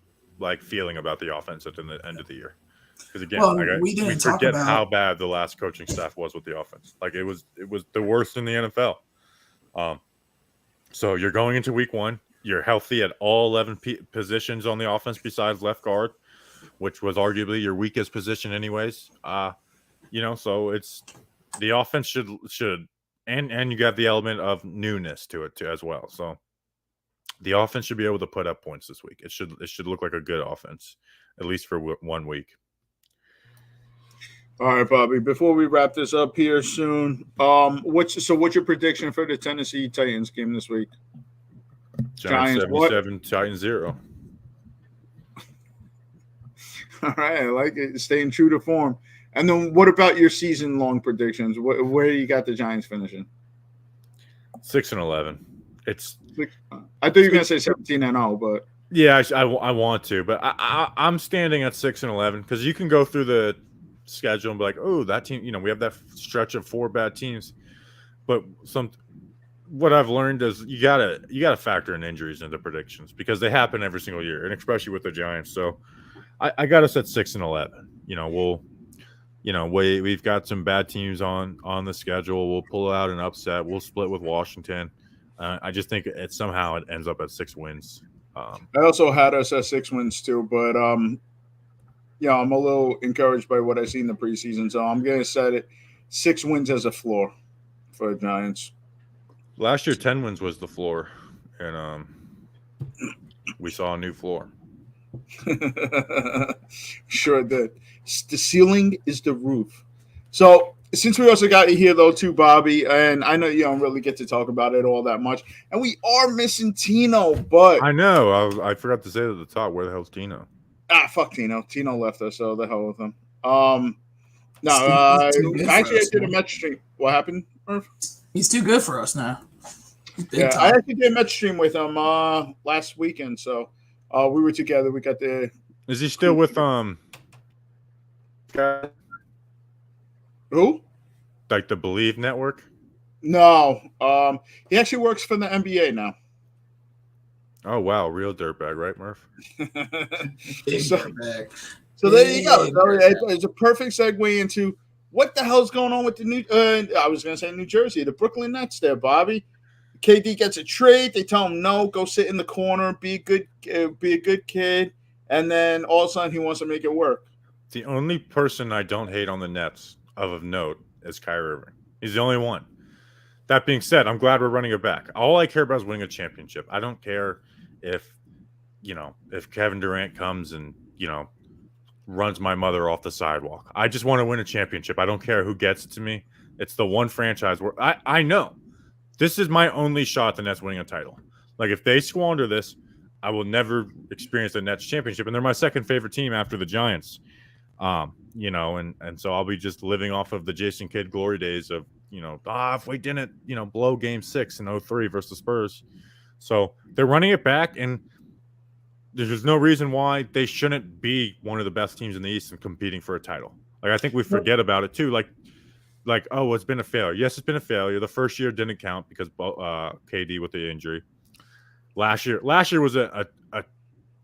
feeling about the offense at the end of the year. Because again, we forget how bad the last coaching staff was with the offense. Like it was the worst in the NFL. So you're going into week 1. You're healthy at all 11 positions on the offense besides left guard, which was arguably your weakest position anyways. So it's the offense should and you got the element of newness to it too as well. So the offense should be able to put up points this week. It should look like a good offense, at least for 1 week. All right, Bobby. Before we wrap this up here soon, what's your prediction for the Tennessee Titans game this week? Giants 77, Titans 0. All right, I like it. Staying true to form. And then what about your season-long predictions? Where you got the Giants finishing? 6-11. I thought you were going to say 17-0, but yeah, I want to, but I'm standing at 6-11 because you can go through the schedule and be like, oh, that team. We have that stretch of 4 bad teams, but what I've learned is you gotta factor in injuries into predictions because they happen every single year, and especially with the Giants. So I got us at 6-11. We've got some bad teams on the schedule. We'll pull out an upset. We'll split with Washington. I just think it ends up at 6 wins. I also had us at 6 wins too, but I'm a little encouraged by what I see in the preseason, so I'm going to set it 6 wins as a floor for the Giants. Last year, 10 wins was the floor, and we saw a new floor. Sure did. The ceiling is the roof. So since we also got you here, though, too, Bobby, and I know you don't really get to talk about it all that much, and we are missing Tino, but I know. I forgot to say at the top, where the hell's Tino? Fuck Tino. Tino left us, so the hell with him. I did a Mets stream. What happened, Murph? He's too good for us now. Yeah, I actually did a Mets stream with him last weekend, so we were together. We got the. Is he still with Who? Like the Believe Network? No. He actually works for the NBA now. Oh wow, real dirtbag, right, Murph? So there you go. So it's a perfect segue into What the hell's going on with the I was going to say New Jersey, the Brooklyn Nets there, Bobby. KD gets a trade. They tell him no, go sit in the corner, be a good kid, and then all of a sudden he wants to make it work. The only person I don't hate on the Nets of note is Kyrie Irving. He's the only one. That being said, I'm glad we're running it back. All I care about is winning a championship. I don't care if Kevin Durant comes and, runs my mother off the sidewalk. I just want to win a championship. I don't care who gets it to me. It's the one franchise where I know this is my only shot at the Nets winning a title. Like, if they squander this, I will never experience the Nets championship. And they're my second favorite team after the Giants. And so I'll be just living off of the Jason Kidd glory days of, if we didn't, blow game 6 in 2003 versus the Spurs. So they're running it back, and there's no reason why they shouldn't be one of the best teams in the East and competing for a title. Like, I think we forget about it too. Like, oh, it's been a failure. Yes, it's been a failure. The first year didn't count because KD with the injury. Last year was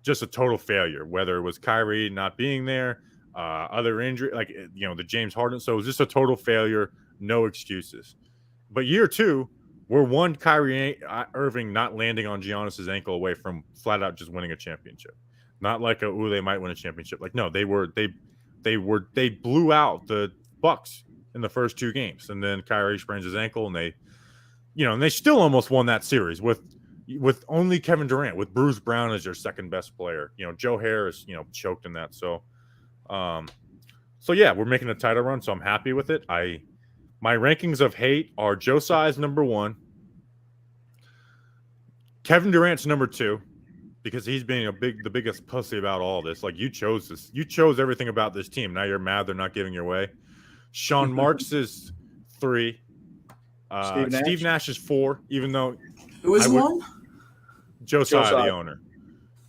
just a total failure, whether it was Kyrie not being there, other injury, the James Harden. So it was just a total failure, no excuses. But year 2, we're one Kyrie Irving not landing on Giannis's ankle away from flat out just winning a championship. Not like they might win a championship. Like, no, they blew out the Bucks in the first 2 games, and then Kyrie sprains his ankle, and they still almost won that series with only Kevin Durant, with Bruce Brown as their second best player. Joe Harris, choked in that. So yeah, we're making a title run, so I'm happy with it. My rankings of hate are Joe Tsai's number 1, Kevin Durant's number 2, because he's being the biggest pussy about all this. Like, you chose this. You chose everything about this team. Now you're mad they're not giving your way. Sean Marks is 3. Steve Nash is 4, even though Who is 1? Joe Tsai, the owner.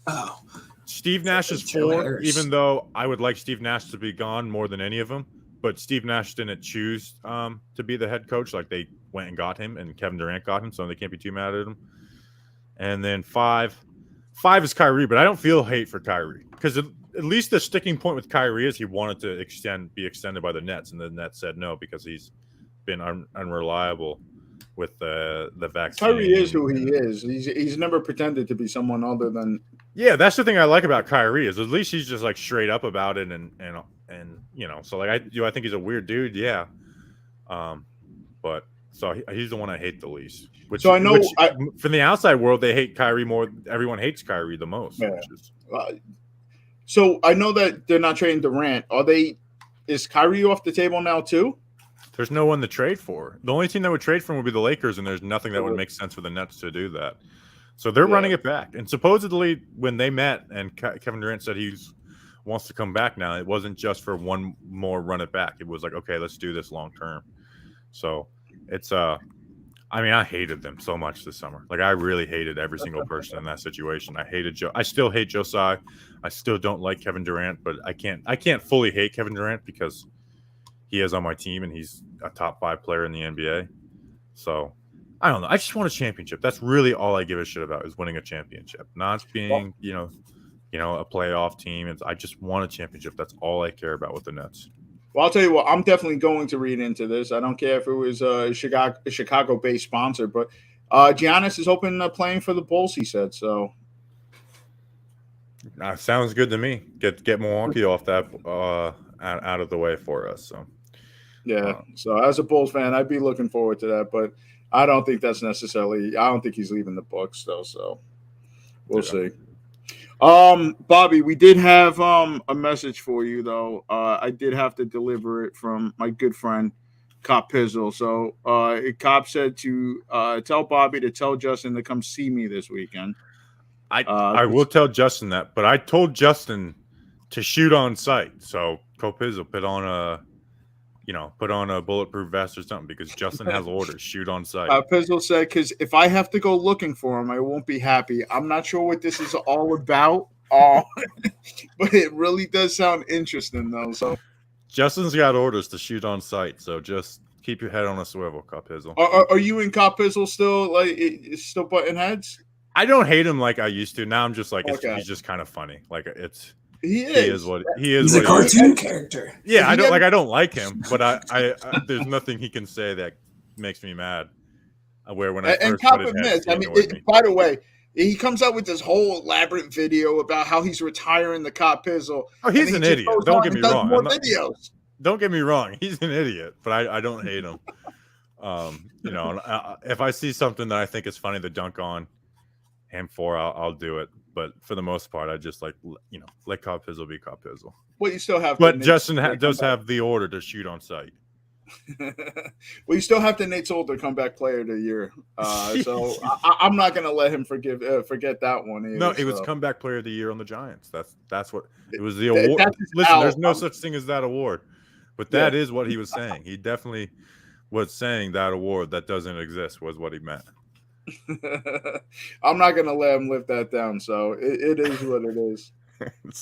Oh. Steve Nash is 4, even though I would like Steve Nash to be gone more than any of them. But Steve Nash didn't choose to be the head coach. Like, they went and got him, and Kevin Durant got him, so they can't be too mad at him. And then 5 is Kyrie, but I don't feel hate for Kyrie, because at least the sticking point with Kyrie is he wanted to be extended by the Nets, and the Nets said no because he's been unreliable with the vaccine. Kyrie is who he is. He's never pretended to be someone other than. Yeah, that's the thing I like about Kyrie is at least he's just like straight up about it, and so like I think he's a weird dude, yeah. But so he's the one I hate the least. So I know from the outside world they hate Kyrie more. Everyone hates Kyrie the most. Yeah. So I know that they're not trading Durant. Is Kyrie off the table now too? There's no one to trade for. The only team that would trade for him would be the Lakers, and there's nothing that would make sense for the Nets to do that. So they're running it back. And supposedly when they met and Kevin Durant said he wants to come back now, it wasn't just for one more run it back. It was like, okay, let's do this long term. So it's I hated them so much this summer. Like, I really hated every single person in that situation. I hated Joe. I still hate Joe Tsai. I still don't like Kevin Durant, but I can't fully hate Kevin Durant because he is on my team and he's a top 5 player in the NBA. So I don't know. I just want a championship. That's really all I give a shit about, is winning a championship, not being, a playoff team. I just want a championship. That's all I care about with the Nets. Well, I'll tell you what, I'm definitely going to read into this. I don't care if it was a Chicago-based sponsor, but Giannis is open playing for the Bulls, he said. So sounds good to me. Get Milwaukee off that out of the way for us. So yeah. So as a Bulls fan, I'd be looking forward to that, but I don't think that's necessarily. I don't think he's leaving the Bucks though. So we'll see. Bobby, we did have a message for you though. I did have to deliver it from my good friend Cop Pizzle. So Cop said to tell Bobby to tell Justin to come see me this weekend. I will tell Justin that, but I told Justin to shoot on site. So Cop Pizzle put on a bulletproof vest or something, because Justin has orders. Shoot on site. Pizzle said, because if I have to go looking for him, I won't be happy. I'm not sure what this is all about, but it really does sound interesting, though. So Justin's got orders to shoot on site, so just keep your head on a swivel, Cop Pizzle. Are you and Cop Pizzle still butting heads? I don't hate him like I used to. Now I'm just like, okay. He's just kind of funny. Like, it's He he is is. what he is. He's a what he is. cartoon character. Yeah, If I he don't like him, but I there's nothing he can say that makes me mad. Where when I And first Cop met his and head, Miss. he I mean, annoyed me. by the way, he comes out with this whole elaborate video about how he's retiring the Cop Pizzle. Oh, he's an idiot. Don't get me wrong. More videos. Don't get me wrong. He's an idiot, but I don't hate him. You know, if I see something that I think is funny to dunk on him for, I'll do it. But for the most part, I just like, you know, let Cop Pizzle be Cop Pizzle. Well, you still have. But Justin does have the order to shoot on sight. Well, you still have the Nate Solder comeback player of the year. So I'm not going to let him forget that one either. No, it was so. comeback player of the year on the Giants. That's what it was. The award. Listen, there's no such thing as that award, but that is what he was saying. He definitely was saying that award that doesn't exist was what he meant. I'm not going to let him live that down. So it is what it is.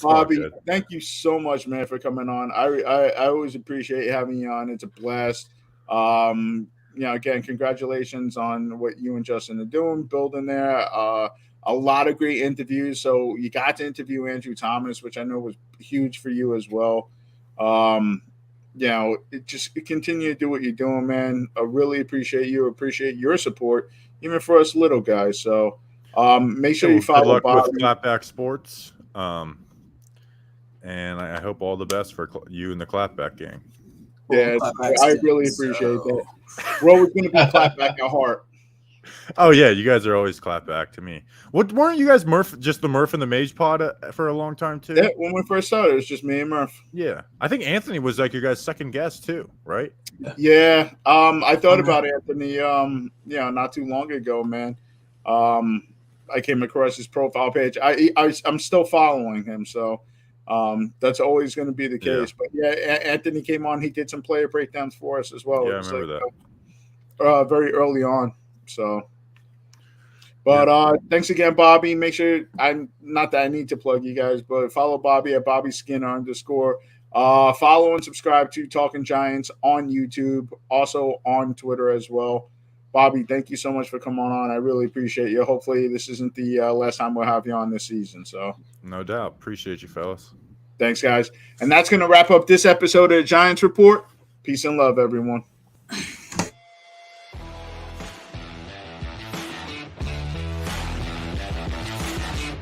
Bobby, thank you so much, man, for coming on. I always appreciate having you on. It's a blast. You know, again, congratulations on what you and Justin are doing, building there. A lot of great interviews. So you got to interview Andrew Thomas, which I know was huge for you as well. You know, just continue to do what you're doing, man. I really appreciate you. Appreciate your support, even for us little guys. So make sure you follow good luck Bobby. with Clapback Sports. And I hope all the best for you and the Clapback gang. Yeah, I really appreciate that. We're always going to be Clapback at heart. Oh yeah, you guys are always Clapback to me. What weren't you guys just the Murph and the Mage pod for a long time too? Yeah, when we first started, it was just me and Murph. Yeah, I think Anthony was like your guys' second guest too, right? Yeah, I thought about Anthony, you know, not too long ago, man. I came across his profile page. I'm still following him, so that's always going to be the case. But yeah, Anthony came on. He did some player breakdowns for us as well. Yeah, I remember that. Very early on. So, but thanks again, Bobby. Make sure not that I need to plug you guys, but follow Bobby at BobbySkinner_. Follow and subscribe to Talkin Giants on YouTube, also on Twitter as well. Bobby, thank you so much for coming on. I really appreciate you. Hopefully this isn't the last time we'll have you on this season. So no doubt. Appreciate you, fellas. Thanks, guys. And that's going to wrap up this episode of the Giants Report. Peace and love, everyone.